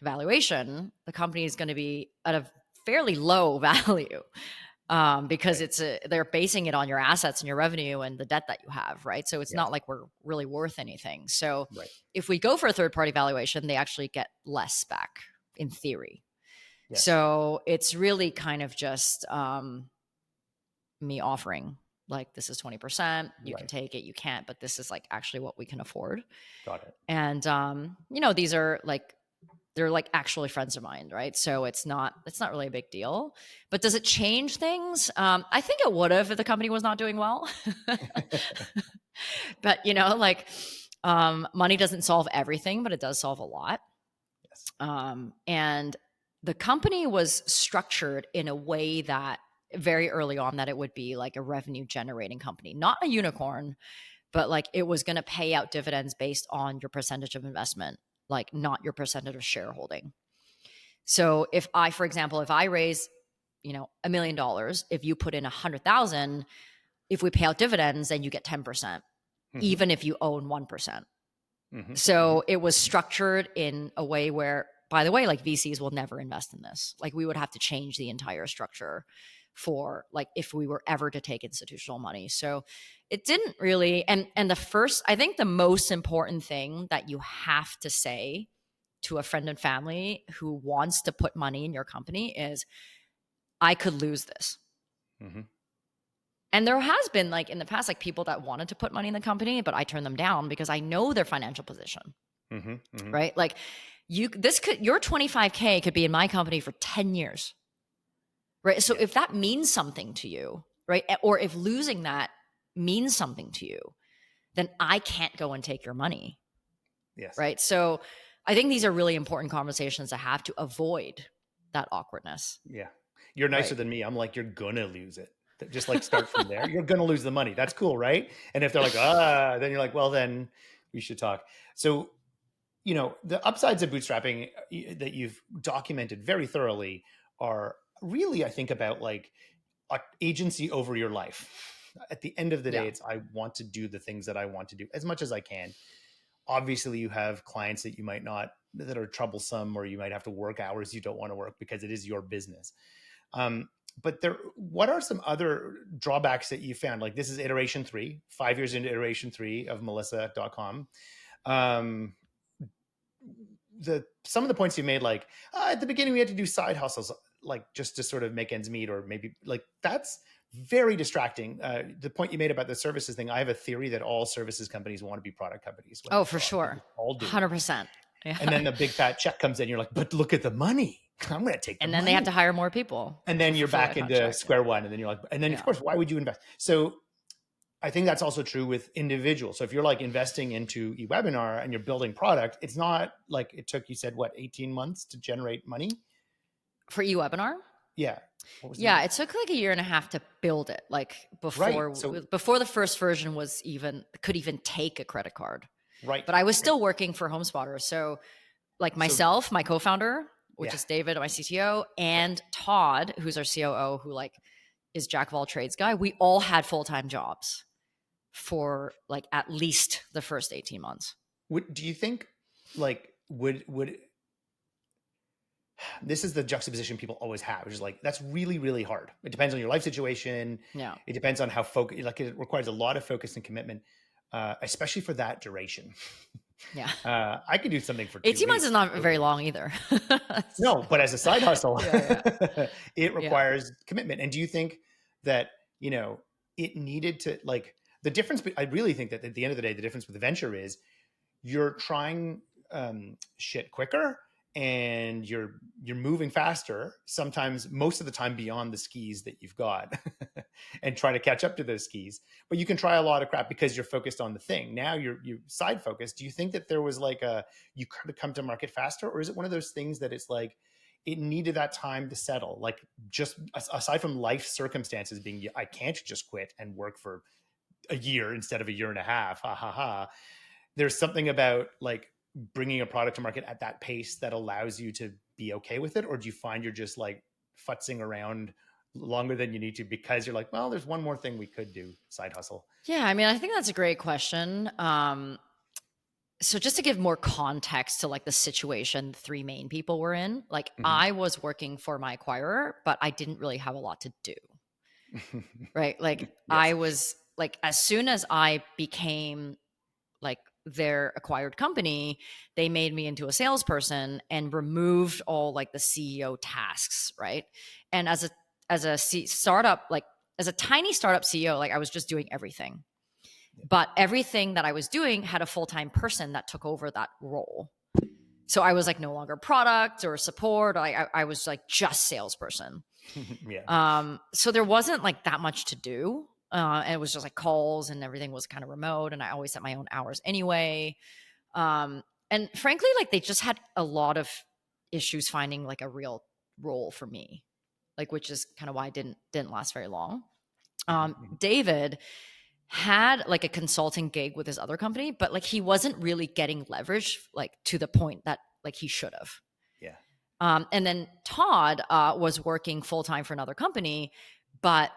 valuation, the company is going to be at a fairly low value because they're basing it on your assets and your revenue and the debt that you have, right? So it's not like we're really worth anything. So if we go for a third party valuation, they actually get less back in theory. Yes. So it's really kind of just me offering like, this is 20%, you can take it, you can't, but this is like actually what we can afford. Got it. And these are like, they're like actually friends of mine, right? So it's not really a big deal. But does it change things? I think it would have if the company was not doing well. But money doesn't solve everything, but it does solve a lot. Yes. And the company was structured in a way that very early on that it would be like a revenue generating company, not a unicorn, but like it was going to pay out dividends based on your percentage of investment, like not your percentage of shareholding. So if I, for example, if I raise, $1 million, if you put in 100,000, if we pay out dividends, then you get 10%, even if you own 1%. So it was structured in a way where, by the way, like VCs will never invest in this. Like we would have to change the entire structure for like if we were ever to take institutional money. So it didn't really, and I think the most important thing that you have to say to a friend and family who wants to put money in your company is, I could lose this. And there has been like in the past, like people that wanted to put money in the company, but I turned them down because I know their financial position, right? Like your 25K could be in my company for 10 years, right? So if that means something to you, right? Or if losing that means something to you, then I can't go and take your money. Yes. Right. So I think these are really important conversations to have to avoid that awkwardness. Yeah. You're nicer than me. I'm like, you're going to lose it. Just like start from there. You're going to lose the money. That's cool. Right. And if they're like, then you're like, well, then we should talk. So, the upsides of bootstrapping that you've documented very thoroughly are really, I think, about like agency over your life. At the end of the day, it's, I want to do the things that I want to do as much as I can. Obviously, you have clients that you might not, that are troublesome, or you might have to work hours you don't want to work because it is your business. But what are some other drawbacks that you found? Like this is iteration 3, 5 years into iteration 3 of Melissa.com. Some of the points you made, like at the beginning we had to do side hustles, like just to sort of make ends meet, or maybe like that's very distracting. The point you made about the services thing, I have a theory that all services companies want to be product companies. Oh, for sure. All do. 100%. Yeah. And then the big fat check comes in. You're like, but look at the money. I'm going to take the And then money. they have to hire more people. And then you're back into square one. And then you're like, and then of course, why would you invest? So I think that's also true with individuals. So if you're like investing into eWebinar and you're building product, it's not like it took, you said, 18 months to generate money? For eWebinar? Yeah. It took like 1.5 years to build it. Like before the first version could even take a credit card. Right. But I was still working for HomeSpotter. So like myself, my co-founder, which is David, my CTO, and Todd, who's our COO, who like is jack of all trades guy. We all had full-time jobs for like at least the first 18 months. Do you think like would this is the juxtaposition people always have, which is like, that's really, really hard. It depends on your life situation. Yeah. It depends on how focused, like it requires a lot of focus and commitment, especially for that duration. Yeah. I could do something for 18 months is not very long either. No, but as a side hustle, it requires commitment. And do you think that, it needed to, like, the difference, I really think that at the end of the day, the difference with the venture is you're trying shit quicker, and you're moving faster, sometimes most of the time beyond the skis that you've got and trying to catch up to those skis. But you can try a lot of crap because you're focused on the thing. Now you're side focused. Do you think that there was like you could have come to market faster? Or is it one of those things that it's like, it needed that time to settle? Like, just aside from life circumstances being, I can't just quit and work for a year instead of 1.5 years. There's something about like bringing a product to market at that pace that allows you to be okay with it? Or do you find you're just like futzing around longer than you need to because you're like, well, there's one more thing we could do, side hustle? Yeah, I mean, I think that's a great question. So just to give more context to like the situation the 3 main people were in, like I was working for my acquirer, but I didn't really have a lot to do. Right? Like I was like, as soon as I became like their acquired company, they made me into a salesperson and removed all like the CEO tasks, right? And as a startup, like as a tiny startup CEO, like I was just doing everything. But everything that I was doing had a full-time person that took over that role. So I was like no longer product or support. I was like just salesperson. So there wasn't like that much to do. And it was just like calls, and everything was kind of remote, and I always set my own hours anyway. And frankly, like they just had a lot of issues finding like a real role for me, like, which is kind of why I didn't last very long. David had like a consulting gig with his other company, but like he wasn't really getting leverage like to the point that like he should have. Yeah. And then Todd was working full time for another company, but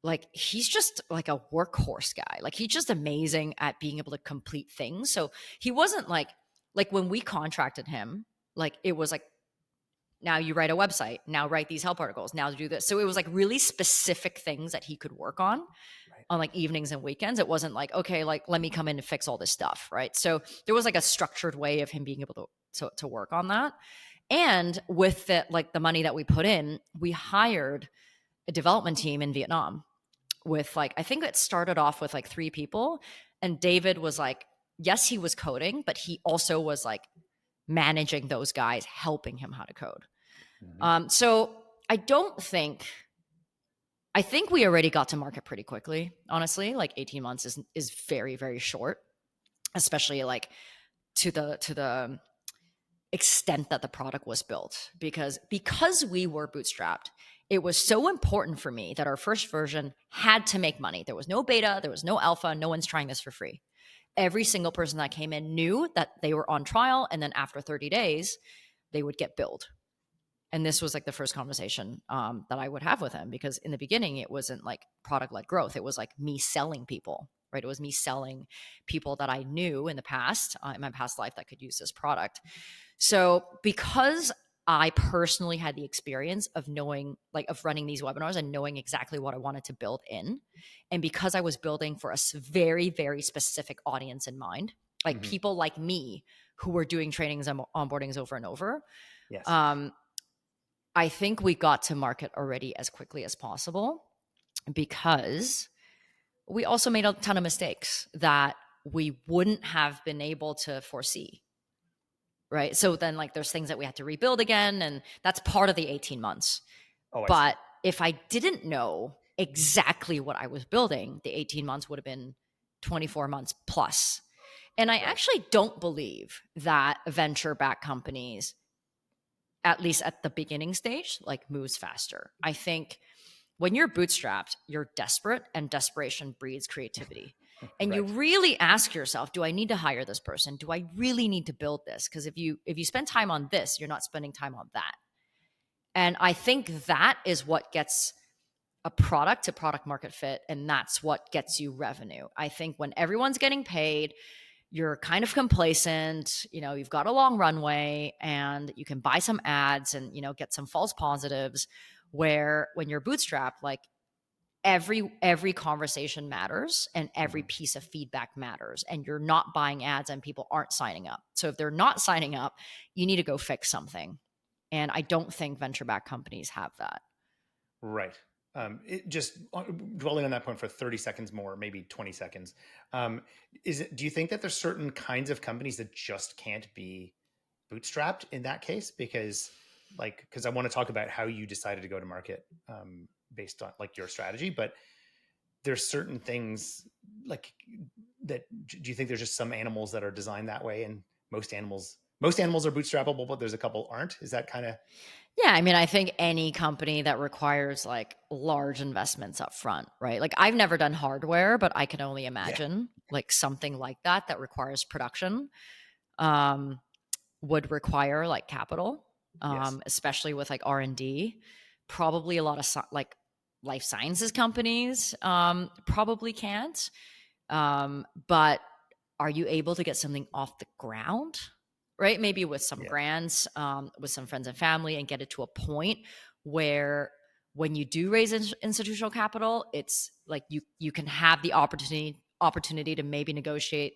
like he's just like a workhorse guy. Like he's just amazing at being able to complete things. So he wasn't like when we contracted him, like it was like, now you write a website, now write these help articles, now do this. So it was like really specific things that he could work on like evenings and weekends. It wasn't like, okay, like let me come in and fix all this stuff, right? So there was like a structured way of him being able to work on that. And with the money that we put in, we hired a development team in Vietnam with like, I think it started off with like 3 people. And David was like, yes, he was coding, but he also was like managing those guys, helping him how to code. So I think we already got to market pretty quickly, honestly. Like 18 months is very, very short, especially like to the extent that the product was built. Because we were bootstrapped, it was so important for me that our first version had to make money. There was no beta, there was no alpha, no one's trying this for free. Every single person that came in knew that they were on trial, and then after 30 days, they would get billed. And this was like the first conversation that I would have with him, because in the beginning, it wasn't like product-led growth. It was like me selling people, right? It was me selling people that I knew in the past, in my past life, that could use this product. So because I personally had the experience of knowing, like of running these webinars and knowing exactly what I wanted to build in, and because I was building for a very, very specific audience in mind, like people like me who were doing trainings and onboardings over and over, Yes. I think we got to market already as quickly as possible, because we also made a ton of mistakes that we wouldn't have been able to foresee. Right. So then like there's things that we had to rebuild again, and that's part of the 18 months. But if I didn't know exactly what I was building, the 18 months would have been 24 months plus. And I actually don't believe that venture-backed companies, at least at the beginning stage, like moves faster. I think when you're bootstrapped, you're desperate, and desperation breeds creativity. And you really ask yourself, do I need to hire this person? Do I really need to build this? Because if you spend time on this, you're not spending time on that. And I think that is what gets a product to product market fit, and that's what gets you revenue. I think when everyone's getting paid, you're kind of complacent, you've got a long runway, and you can buy some ads and, get some false positives, where when you're bootstrapped, like every conversation matters and every piece of feedback matters, and you're not buying ads and people aren't signing up. So if they're not signing up, you need to go fix something. And I don't think venture-backed companies have that. Right. It just dwelling on that point for 30 seconds more, maybe 20 seconds. Do you think that there's certain kinds of companies that just can't be bootstrapped in that case? Because I want to talk about how you decided to go to market based on like your strategy, but there's certain things like that. Do you think there's just some animals that are designed that way, and most animals are bootstrappable, but there's a couple aren't? Is that kind of... Yeah, I mean, I think any company that requires like large investments up front, right? Like I've never done hardware, but I can only imagine like something like that requires production would require like capital, especially with like R&D. Probably a lot of like life sciences companies probably can't. But are you able to get something off the ground? Right? Maybe with some grants, with some friends and family, and get it to a point where when you do raise institutional capital, it's like you can have the opportunity to maybe negotiate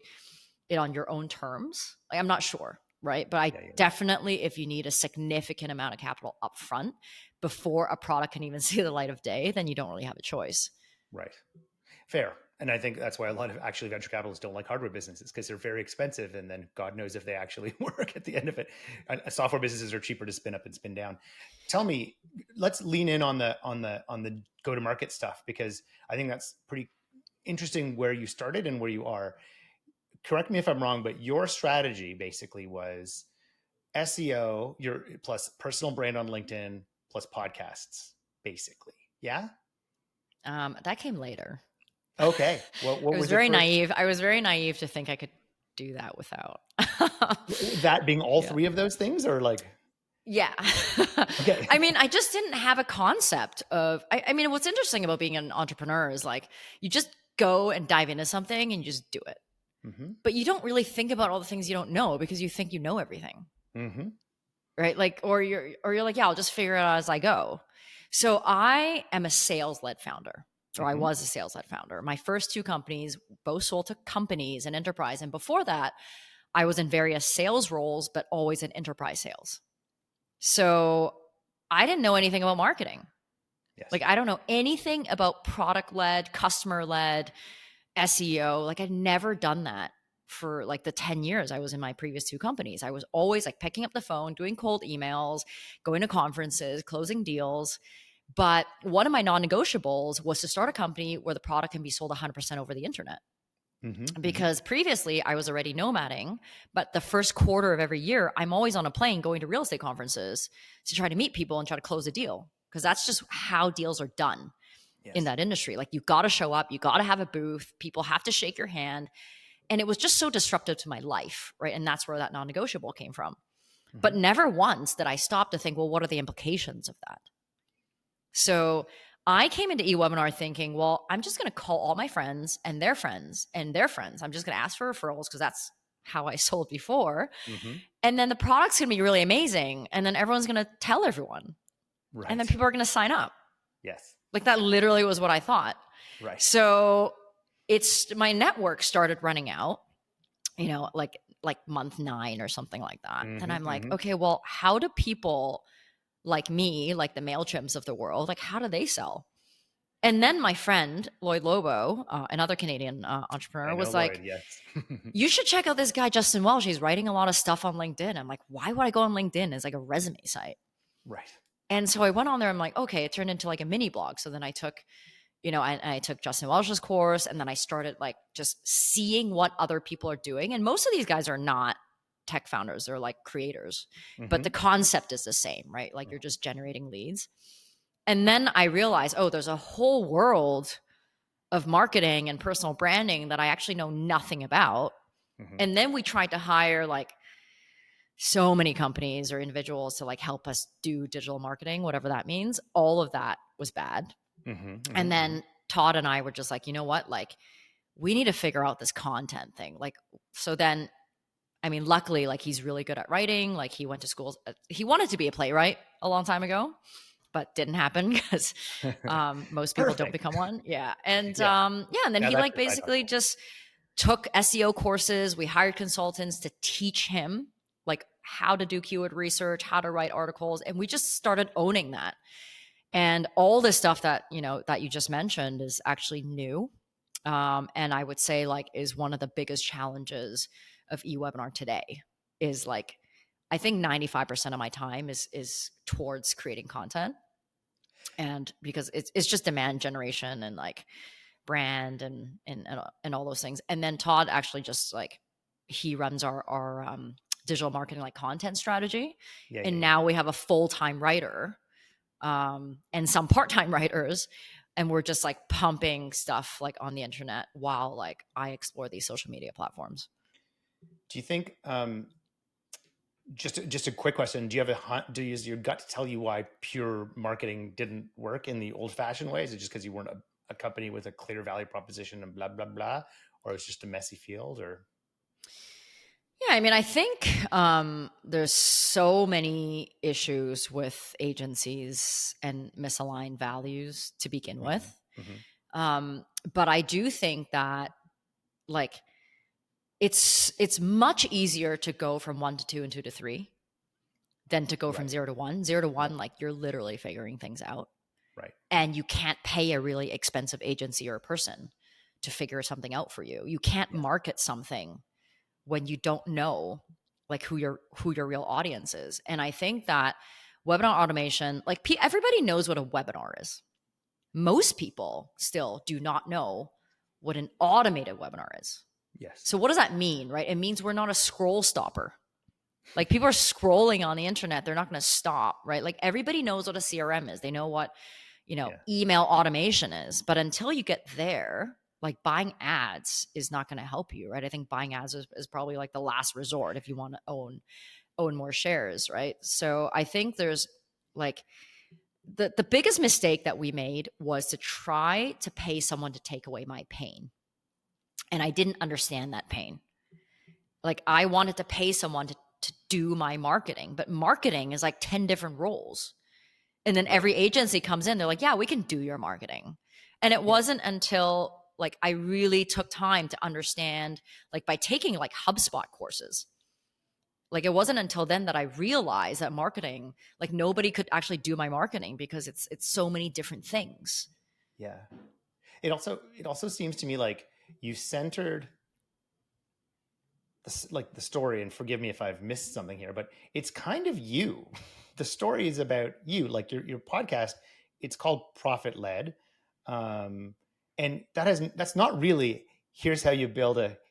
it on your own terms. Like, I'm not sure, right? But I definitely, if you need a significant amount of capital up front before a product can even see the light of day, then you don't really have a choice. Right. Fair. And I think that's why a lot of actually venture capitalists don't like hardware businesses, because they're very expensive, and then God knows if they actually work at the end of it. Software businesses are cheaper to spin up and spin down. Tell me, let's lean in on the go-to-market stuff, because I think that's pretty interesting where you started and where you are. Correct me if I'm wrong, but your strategy basically was SEO, your plus personal brand on LinkedIn plus podcasts, basically. Yeah. That came later. Okay. What I was was your very first? naive. I was very naive to think I could do that without. That being all Yeah. three of those things, or like? Yeah. Okay. I mean, I just didn't have a concept of, I mean, what's interesting about being an entrepreneur is like, you just go and dive into something and you just do it. Mm-hmm. But you don't really think about all the things you don't know because you think you know everything. Mm-hmm. Right? Like, or you're like, yeah, I'll just figure it out as I go. So I am a sales-led founder, or I Mhm. was a sales-led founder. My first two companies both sold to companies and enterprise. And before that, I was in various sales roles, but always in enterprise sales. So I didn't know anything about marketing. Yes. Like, I don't know anything about product-led, customer-led, SEO. Like, I'd never done that for like the 10 years I was in my previous two companies. I was always like picking up the phone, doing cold emails, going to conferences, closing deals. But one of my non-negotiables was to start a company where the product can be sold 100% over the internet. Mm-hmm. Because previously I was already nomading, but the first quarter of every year, I'm always on a plane going to real estate conferences to try to meet people and try to close a deal. Because that's just how deals are done Yes. in that industry. Like, you got to show up, you got to have a booth, people have to shake your hand. And it was just so disruptive to my life, right? And that's where that non-negotiable came from. Mm-hmm. But never once did I stop to think, well, what are the implications of that? So I came into eWebinar thinking, well, I'm just going to call all my friends and their friends and their friends. I'm just going to ask for referrals because that's how I sold before. Mm-hmm. And then the product's going to be really amazing. And then everyone's going to tell everyone. Right. And then people are going to sign up. Yes. Like, that literally was what I thought. Right. So it's, my network started running out, you know, like month 9 or something like that. Mm-hmm. And I'm like, Mm-hmm. okay, well, how do people like me, like the MailChimps of the world, like, how do they sell? And then my friend, Lloyd Lobo, another Canadian entrepreneur, I was know like, Lloyd, yes. you should check out this guy, Justin Welsh. He's writing a lot of stuff on LinkedIn. I'm like, why would I go on LinkedIn? It's like a resume site. Right. And so I went on there. I'm like, okay, it turned into like a mini blog. So then I took, you know, I took Justin Welsh's course, and then I started like just seeing what other people are doing. And most of these guys are not tech founders. They're like creators, but the concept is the same, right? Like, you're just generating leads. And then I realized, oh, there's a whole world of marketing and personal branding that I actually know nothing about. Mm-hmm. And then we tried to hire like so many companies or individuals to like help us do digital marketing, whatever that means. All of that was bad. Mm-hmm. Mm-hmm. And then Todd and I were just like, you know what? Like, we need to figure out this content thing. Like, so then, I mean, luckily, like, he's really good at writing. Like, he went to school. He wanted to be a playwright a long time ago, but didn't happen because most people don't become one. Yeah. And and then he like basically just took SEO courses. We hired consultants to teach him like how to do keyword research, how to write articles. And we just started owning that. And all this stuff that, you know, that you just mentioned is actually new. And I would say like is one of the biggest challenges of eWebinar today is like, I think 95% of my time is towards creating content. And because it's just demand generation and like brand and all those things. And then Todd actually just like, he runs our digital marketing, like content strategy. Now we have a full-time writer and some part-time writers, and we're just like pumping stuff like on the internet while like I explore these social media platforms. Do you think, just a quick question, do you use your gut to tell you why pure marketing didn't work in the old fashioned way? Is it just because you weren't a company with a clear value proposition and blah, blah, blah, or it's just a messy field? Or yeah, I mean, I think there's so many issues with agencies and misaligned values to begin with. Mm-hmm. But I do think that like it's much easier to go from 1 to 2 and 2 to 3 than to go from 0 to 1. 0 to 1, like you're literally figuring things out. Right. And you can't pay a really expensive agency or a person to figure something out for you. You can't market something when you don't know like who your real audience is. And I think that webinar automation, like everybody knows what a webinar is. Most people still do not know what an automated webinar is. Yes. So what does that mean, right? It means we're not a scroll stopper. Like people are scrolling on the internet. They're not going to stop, right? Like everybody knows what a CRM is. They know what, email automation is. But until you get there, like buying ads is not going to help you, right? I think buying ads is probably like the last resort if you want to own more shares, right? So I think there's like the biggest mistake that we made was to try to pay someone to take away my pain. And I didn't understand that pain. Like I wanted to pay someone to do my marketing, but marketing is like 10 different roles. And then every agency comes in, they're like, yeah, we can do your marketing. And it wasn't until like I really took time to understand, like by taking like HubSpot courses, like it wasn't until then that I realized that marketing, like nobody could actually do my marketing because it's so many different things. Yeah. It also seems to me like you centered the story, and forgive me if I've missed something here, but it's kind of you. The story is about you, like your podcast. It's called Profit Led, and that's not really here's how you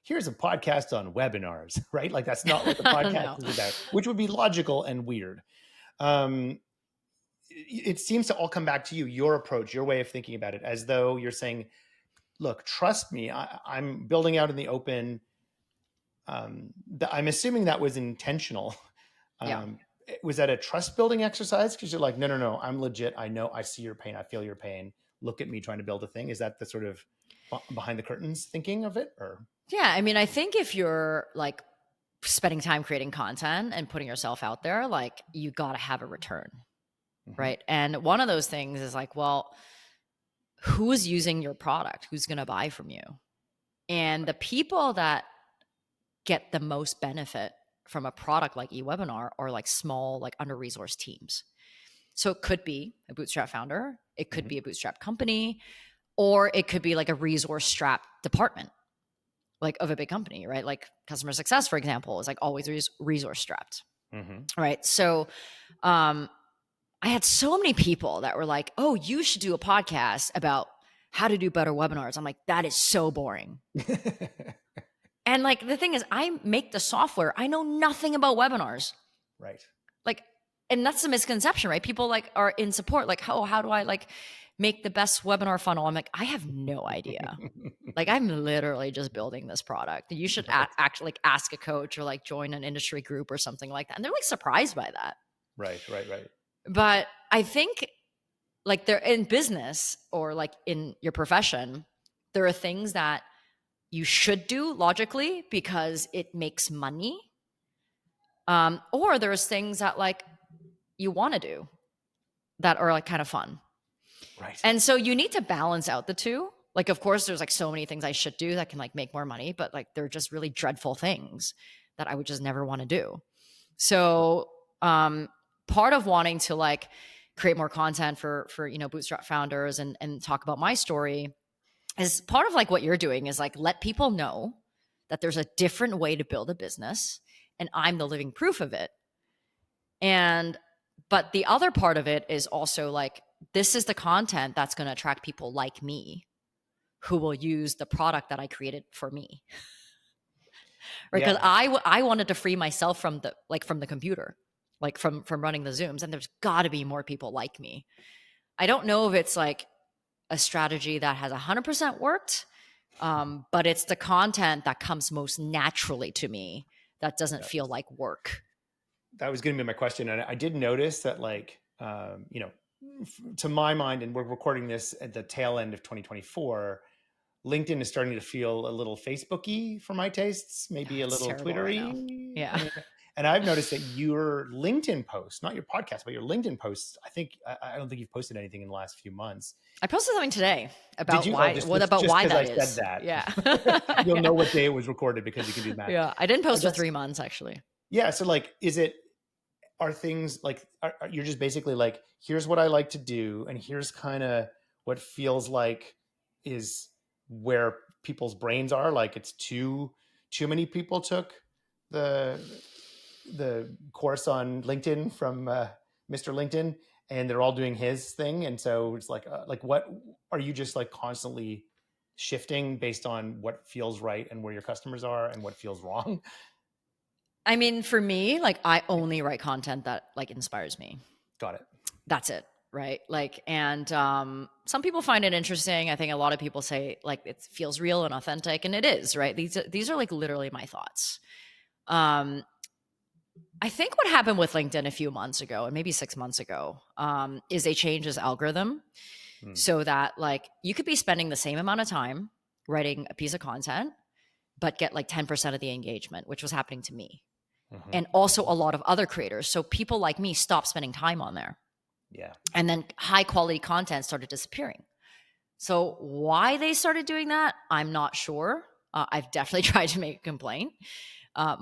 here's a podcast on webinars, right? Like that's not what the podcast is about, which would be logical and weird. It seems to all come back to you, your approach, your way of thinking about it, as though you're saying, look, trust me, I'm building out in the open. I'm assuming that was intentional. Was that a trust building exercise? Because you're like, no, I'm legit. I know, I see your pain. I feel your pain. Look at me trying to build a thing. Is that the sort of behind the curtains thinking of it? Or yeah, I mean, I think if you're like spending time creating content and putting yourself out there, like you got to have a return, right? And one of those things is like, well, who's using your product? Who's going to buy from you? And the people that get the most benefit from a product like eWebinar are like small, like under-resourced teams. So it could be a bootstrap founder, it could be a bootstrap company, or it could be like a resource strap department, like of a big company, right? Like customer success, for example, is like always resource strapped, right? So I had so many people that were like, oh, you should do a podcast about how to do better webinars. I'm like, that is so boring. And like, the thing is, I make the software. I know nothing about webinars. Right. Like, and that's the misconception, right? People like are in support, like, oh, how do I like make the best webinar funnel? I'm like, I have no idea. Like, I'm literally just building this product. You should actually like ask a coach or like join an industry group or something like that. And they're like surprised by that. Right. But I think like they're in business or like in your profession, there are things that you should do logically because it makes money. Or there's things that like you want to do that are like kind of fun. Right. And so you need to balance out the two. Like, of course, there's like so many things I should do that can like make more money, but like they're just really dreadful things that I would just never want to do. So part of wanting to like create more content for bootstrap founders and talk about my story is part of like what you're doing is like let people know that there's a different way to build a business and I'm the living proof of it. But the other part of it is also like, this is the content that's going to attract people like me who will use the product that I created for me. Right. Because I wanted to free myself from the computer, like from running the Zooms. And there's got to be more people like me. I don't know if it's like a strategy that has 100% worked, but it's the content that comes most naturally to me that doesn't feel like work. That was going to be my question. And I did notice that like, to my mind, and we're recording this at the tail end of 2024, LinkedIn is starting to feel a little Facebooky for my tastes, maybe a little Twittery. Right, yeah. And I've noticed that your LinkedIn posts, not your podcast, but your LinkedIn posts, I don't think you've posted anything in the last few months. I posted something today about why that is. Said that. Yeah. You'll know what day it was recorded because you can do that. Yeah. I didn't post for 3 months actually. Yeah. So like, are things like, you're just basically like, here's what I like to do. And here's kind of what feels like is where people's brains are. Like it's too many people took the course on LinkedIn from Mr. LinkedIn, and they're all doing his thing. And so it's like what are you just like constantly shifting based on what feels right and where your customers are and what feels wrong? I mean, for me, like I only write content that like inspires me. Got it. That's it. right? Like, and some people find it interesting. I think a lot of people say like it feels real and authentic, and it is, right? These are like literally my thoughts. I think what happened with LinkedIn a few months ago, and maybe 6 months ago, is they changed this algorithm so that like you could be spending the same amount of time writing a piece of content, but get like 10% of the engagement, which was happening to me. And also a lot of other creators. So people like me stopped spending time on there. Yeah. And then high quality content started disappearing. So why they started doing that, I'm not sure. I've definitely tried to make a complaint.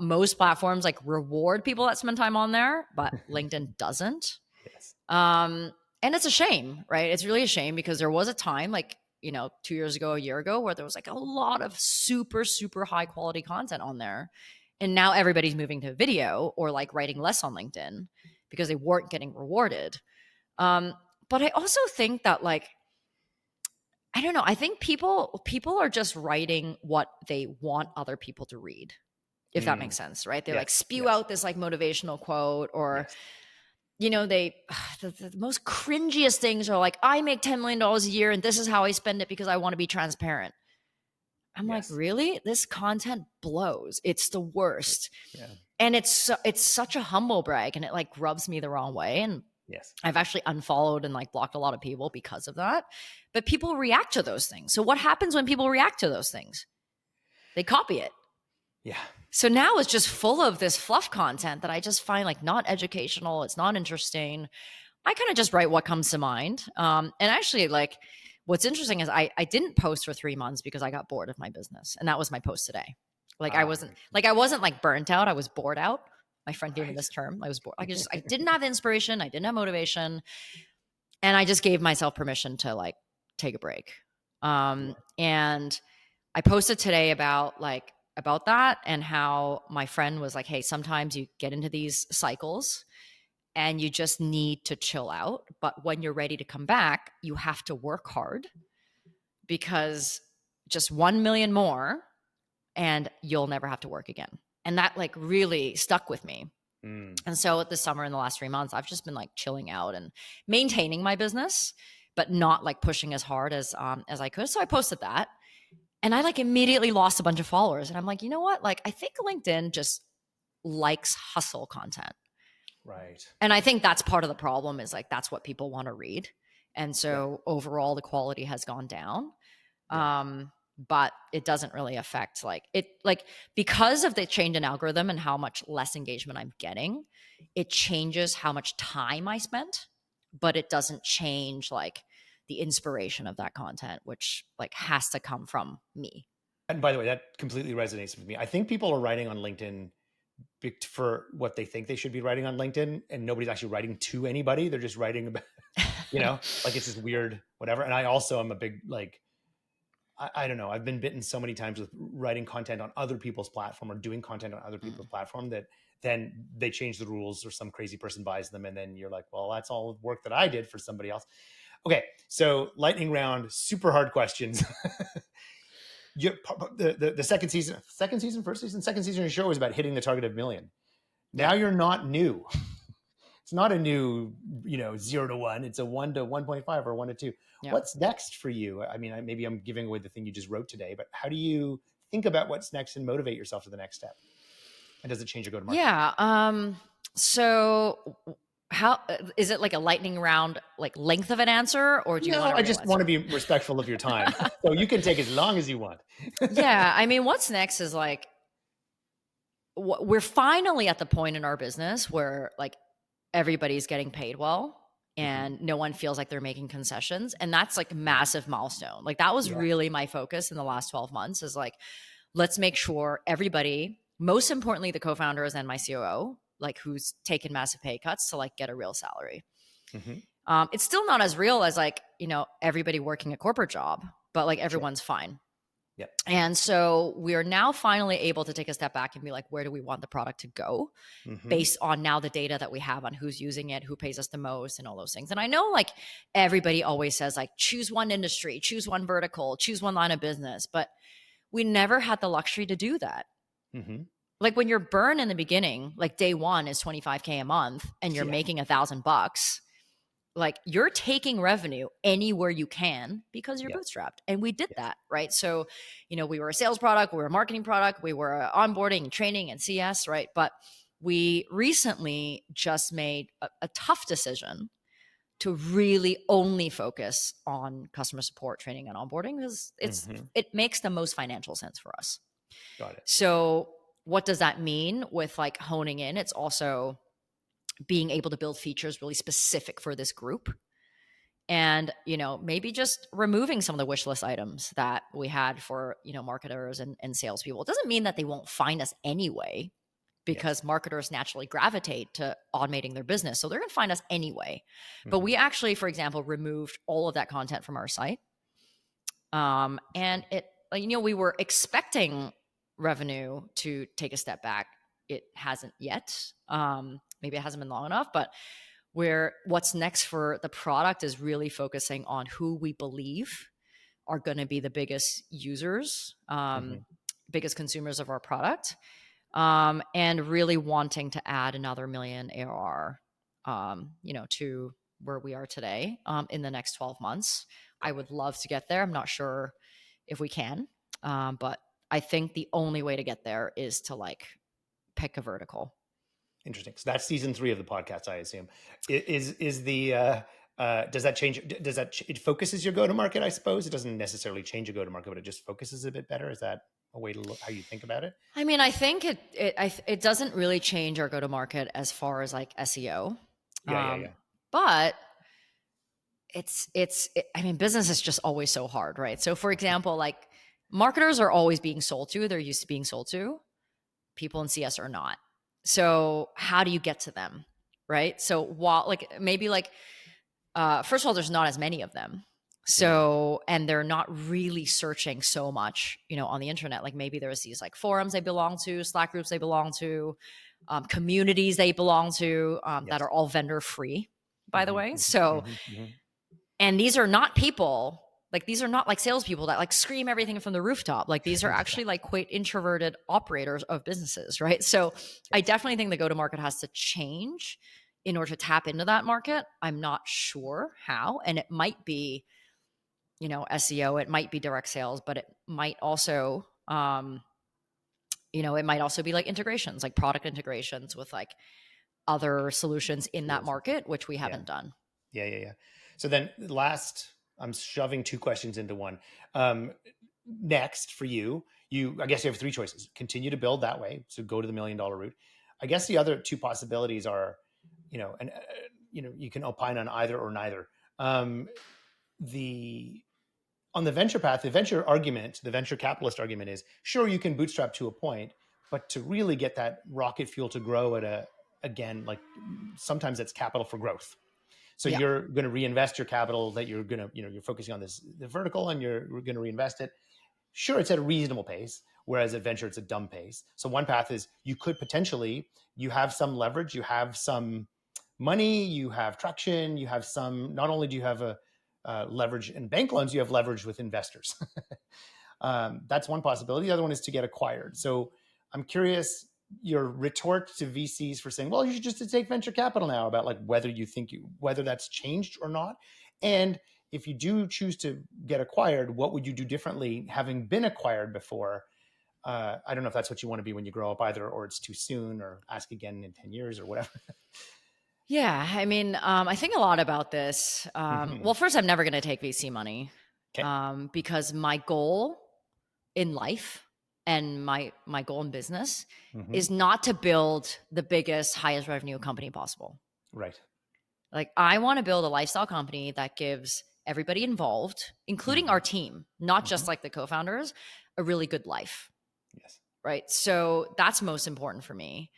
Most platforms like reward people that spend time on there, but LinkedIn doesn't. Yes. And it's a shame, right? It's really a shame because there was a time like, 2 years ago, a year ago, where there was like a lot of super, super high quality content on there. And now everybody's moving to video or like writing less on LinkedIn because they weren't getting rewarded. But I also think that like, I don't know. I think people are just writing what they want other people to read, if that makes sense, right? They like spew out this like motivational quote or, the most cringiest things are like, I make $10 million a year and this is how I spend it because I want to be transparent. I'm like, really? This content blows. It's the worst. Yeah. And it's such a humble brag and it like rubs me the wrong way. And I've actually unfollowed and like blocked a lot of people because of that. But people react to those things. So what happens when people react to those things? They copy it. Yeah. So now it's just full of this fluff content that I just find like not educational. It's not interesting. I kind of just write what comes to mind. And actually like what's interesting is I didn't post for 3 months because I got bored of my business. And that was my post today. Like I wasn't like burnt out. I was bored out. My friend gave me this term. I was bored. I didn't have inspiration. I didn't have motivation. And I just gave myself permission to like take a break. And I posted today about that and how my friend was like, hey, sometimes you get into these cycles and you just need to chill out. But when you're ready to come back, you have to work hard because just 1 million more and you'll never have to work again. And that like really stuck with me. And so this summer in the last 3 months, I've just been like chilling out and maintaining my business, but not like pushing as hard as I could. So I posted that and I like immediately lost a bunch of followers. And I'm like, you know what? Like, I think LinkedIn just likes hustle content. Right. And I think that's part of the problem is like, that's what people want to read. And so overall the quality has gone down. But it doesn't really affect because of the change in algorithm and how much less engagement I'm getting, it changes how much time I spent, but it doesn't change like the inspiration of that content, which like has to come from me. And by the way, that completely resonates with me. I think people are writing on LinkedIn for what they think they should be writing on LinkedIn, and nobody's actually writing to anybody. They're just writing about, like it's this weird whatever. And I also am a big like, I don't know. I've been bitten so many times with writing content on other people's platform or doing content on other people's platform that then they change the rules or some crazy person buys them. And then you're like, well, that's all work that I did for somebody else. Okay. So lightning round, super hard questions. The second season, second season of your show was about hitting the target of 1 million. Now you're not new. It's not a new, 0 to 1. It's a 1 to 1.5 or 1 to 2. Yeah. What's next for you? I mean, maybe I'm giving away the thing you just wrote today, but how do you think about what's next and motivate yourself to the next step? And does it change your go-to-market? Yeah. So how is it like a lightning round, like length of an answer, or do you want to? I just want to be respectful of your time. So you can take as long as you want. Yeah. I mean, what's next is like, we're finally at the point in our business where like everybody's getting paid well and no one feels like they're making concessions. And that's like a massive milestone. Like that was really my focus in the last 12 months is like, let's make sure everybody, most importantly, the co-founders and my COO, like who's taken massive pay cuts to like get a real salary. It's still not as real as like, everybody working a corporate job, but like everyone's fine. Yep. And so we are now finally able to take a step back and be like, where do we want the product to go based on now the data that we have on who's using it, who pays us the most and all those things. And I know like everybody always says like, choose one industry, choose one vertical, choose one line of business, but we never had the luxury to do that. Like when your burn in the beginning, like day one is $25K a month and you're making $1,000, like you're taking revenue anywhere you can because you're Yep. bootstrapped. And we did Yes. that, right? So, we were a sales product, we were a marketing product, we were onboarding and training and CS, right? But we recently just made a tough decision to really only focus on customer support, training, and onboarding because it makes the most financial sense for us. Got it. So what does that mean with like honing in? It's also being able to build features really specific for this group. And, maybe just removing some of the wish list items that we had for, marketers and salespeople. It doesn't mean that they won't find us anyway, because marketers naturally gravitate to automating their business. So they're going to find us anyway. But we actually, for example, removed all of that content from our site. And it, we were expecting revenue to take a step back. It hasn't yet. Maybe it hasn't been long enough, but what's next for the product is really focusing on who we believe are going to be the biggest users, biggest consumers of our product. And really wanting to add another million ARR, to where we are today, in the next 12 months. I would love to get there. I'm not sure if we can, but I think the only way to get there is to like pick a vertical. Interesting. So that's season 3 of the podcast, I assume. Does that change? It focuses your go-to-market, I suppose? It doesn't necessarily change your go-to-market, but it just focuses a bit better. Is that a way to look how you think about it? I mean, I think it doesn't really change our go-to-market as far as like SEO. Yeah. But I mean, business is just always so hard, right? So for example, like marketers are always being sold to. They're used to being sold to. People in CS are not. So how do you get to them, right? So while like maybe like, first of all, there's not as many of them. So, and they're not really searching so much, on the internet. Like maybe there's these like forums they belong to, Slack groups they belong to, communities they belong to, that are all vendor free, by the way. So, and these are not people, like these are not like salespeople that like scream everything from the rooftop. Like these are actually like quite introverted operators of businesses, right? So I definitely think the go-to-market has to change in order to tap into that market. I'm not sure how, and it might be, SEO, it might be direct sales, but it might also, it might also be like integrations, like product integrations with like other solutions in that market, which we haven't done. Yeah. So then I'm shoving 2 questions into one. Next for you, I guess you have 3 choices. Continue to build that way. So go to the $1 million route. I guess the other 2 possibilities are, you can opine on either or neither. On the venture path, the venture capitalist argument is, sure, you can bootstrap to a point, but to really get that rocket fuel to grow at like sometimes it's capital for growth. So you're going to reinvest your capital that you're going to, you're focusing on the vertical and you're going to reinvest it. Sure, it's at a reasonable pace, whereas at venture, it's a dumb pace. So one path is you could potentially, you have some leverage, you have some money, you have traction, you have some, not only do you have a leverage in bank loans, you have leverage with investors. That's one possibility. The other one is to get acquired. So I'm curious your retort to VCs for saying, well, you should just take venture capital now, about like whether that's changed or not. And if you do choose to get acquired, what would you do differently having been acquired before? I don't know if that's what you want to be when you grow up either, or it's too soon, or ask again in 10 years or whatever. Yeah. I mean, I think a lot about this. Well, first, I'm never going to take VC money, because my goal in life and my goal in business is not to build the biggest, highest revenue company possible. Right. Like I want to build a lifestyle company that gives everybody involved, including our team, not just like the co-founders, a really good life. Yes. Right. So that's most important for me.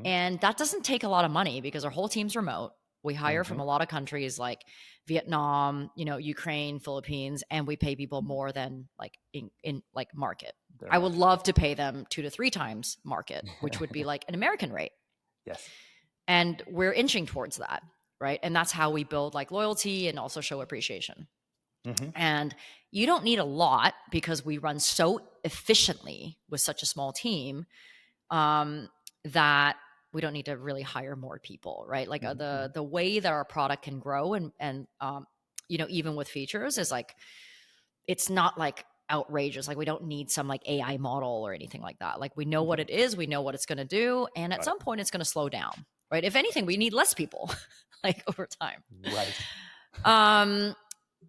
And that doesn't take a lot of money because our whole team's remote. We hire from a lot of countries like Vietnam, Ukraine, Philippines, and we pay people more than like in like market. I would love to pay them 2 to 3 times market, which would be like an American rate. Yes. And we're inching towards that. Right. And that's how we build like loyalty and also show appreciation. And you don't need a lot because we run so efficiently with such a small team, that we don't need to really hire more people, right? Like the way that our product can grow and you know, even with features is like, it's not like outrageous. Like we don't need some like AI model or anything like that. Like we know what it is, we know what it's going to do. And at some point it's going to slow down, right? If anything, we need less people like over time. Right.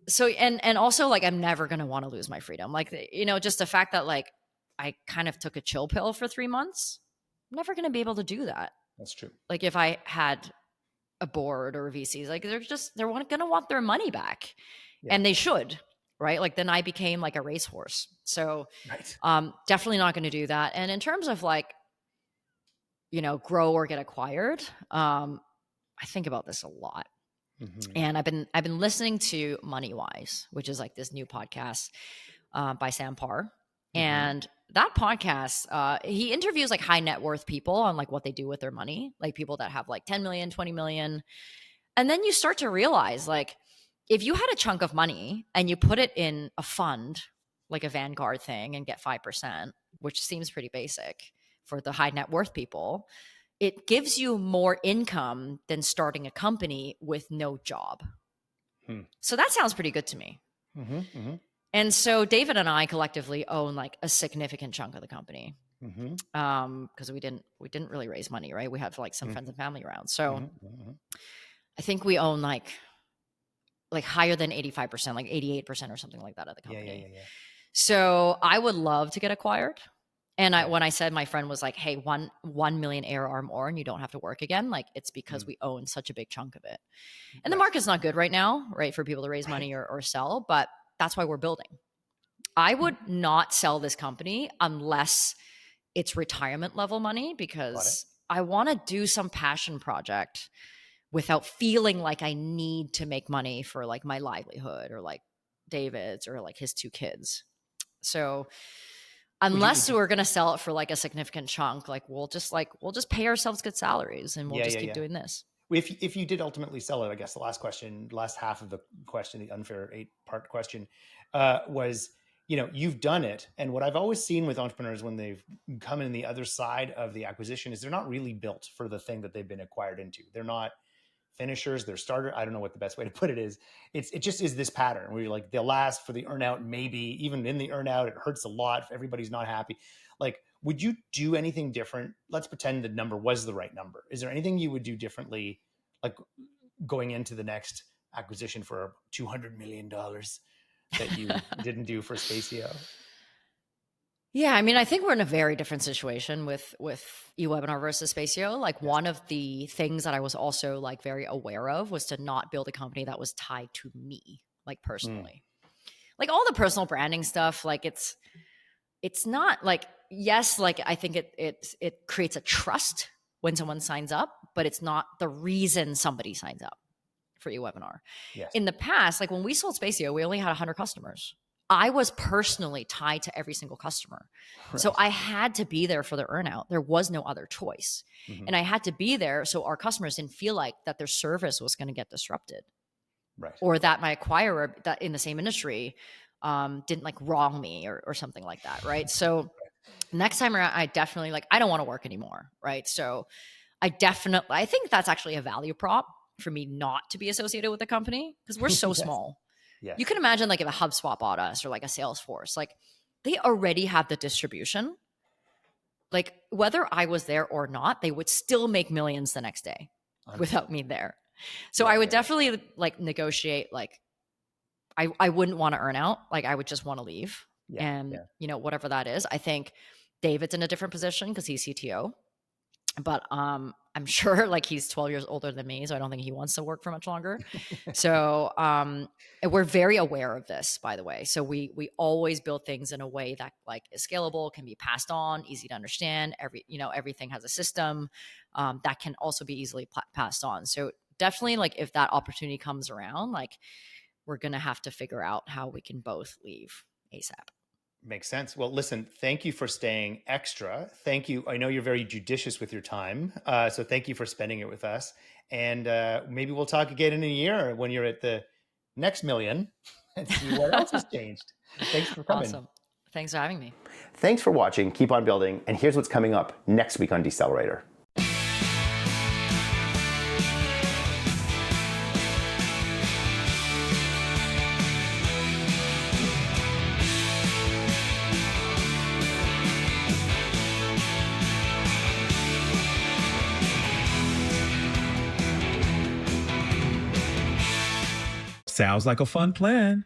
So, and also like, I'm never going to want to lose my freedom. Like, you know, just the fact that like, I kind of took a chill pill for 3 months. I'm never going to be able to do that. That's true. Like if I had a board or VCs, like they're going to want their money back and they should, right? Like then I became like a racehorse. So definitely not going to do that. And in terms of like, you know, grow or get acquired, I think about this a lot. And I've been listening to MoneyWise, which is like this new podcast by Sam Parr. And that podcast, he interviews like high net worth people on like what they do with their money, like people that have like 10 million, 20 million. And then you start to realize like, if you had a chunk of money and you put it in a fund, like a Vanguard thing and get 5%, which seems pretty basic for the high net worth people, it gives you more income than starting a company with no job. So that sounds pretty good to me. And so David and I collectively own like a significant chunk of the company because we didn't really raise money, right? We have like some friends and family around. So I think we own like higher than 85%, like 88% or something like that of the company. So I would love to get acquired. And when I said my friend was like, hey, 1 million ARR more and you don't have to work again, like it's because we own such a big chunk of it. And the market's not good right now, right, for people to raise money or sell, but that's why we're building. I would not sell this company unless it's retirement level money because I want to do some passion project without feeling like I need to make money for like my livelihood or like David's or like his 2 kids. So unless we're going to sell it for like a significant chunk, like we'll just pay ourselves good salaries and we'll just keep doing this. If you did ultimately sell it, I guess the last half of the question, the unfair 8-part question was, you know, you've done it. And what I've always seen with entrepreneurs when they've come in the other side of the acquisition is they're not really built for the thing that they've been acquired into. They're not finishers, they're starter. I don't know what the best way to put it is. It just is this pattern where you're like, they'll last for the earnout, maybe even in the earnout, it hurts a lot if everybody's not happy. Like, would you do anything different? Let's pretend the number was the right number. Is there anything you would do differently, like going into the next acquisition for $200 million that you didn't do for Spacio? Yeah, I mean, I think we're in a very different situation with eWebinar versus Spacio. Like one of the things that I was also like very aware of was to not build a company that was tied to me, like personally. Like all the personal branding stuff, like it's not like, yes, like I think it creates a trust when someone signs up, but it's not the reason somebody signs up for eWebinar. In the past, like when we sold Spacio, we only had 100 customers. I was personally tied to every single customer. So I had to be there for the earnout. There was no other choice. And I had to be there so our customers didn't feel like that their service was going to get disrupted. Or that my acquirer that in the same industry didn't like wrong me or something like that. Right. So next time around, I definitely like, I don't want to work anymore. Right. So I think that's actually a value prop for me not to be associated with the company because we're so small. You can imagine like if a HubSpot bought us or like a Salesforce, like they already have the distribution. Like whether I was there or not, they would still make millions the next day without me there. So I would definitely like negotiate. Like I wouldn't want to earn out. Like I would just want to leave and you know, whatever that is. I think David's in a different position because he's CTO, but I'm sure like he's 12 years older than me. So I don't think he wants to work for much longer. So and we're very aware of this, by the way. So we always build things in a way that like is scalable, can be passed on, easy to understand. Everything has a system that can also be easily passed on. So definitely like if that opportunity comes around, like we're going to have to figure out how we can both leave ASAP. Makes sense. Well, listen, thank you for staying extra. Thank you. I know you're very judicious with your time. So thank you for spending it with us. And maybe we'll talk again in a year when you're at the next million and see what else has changed. Thanks for coming. Awesome. Thanks for having me. Thanks for watching. Keep on building. And here's what's coming up next week on Decelerator. Sounds like a fun plan.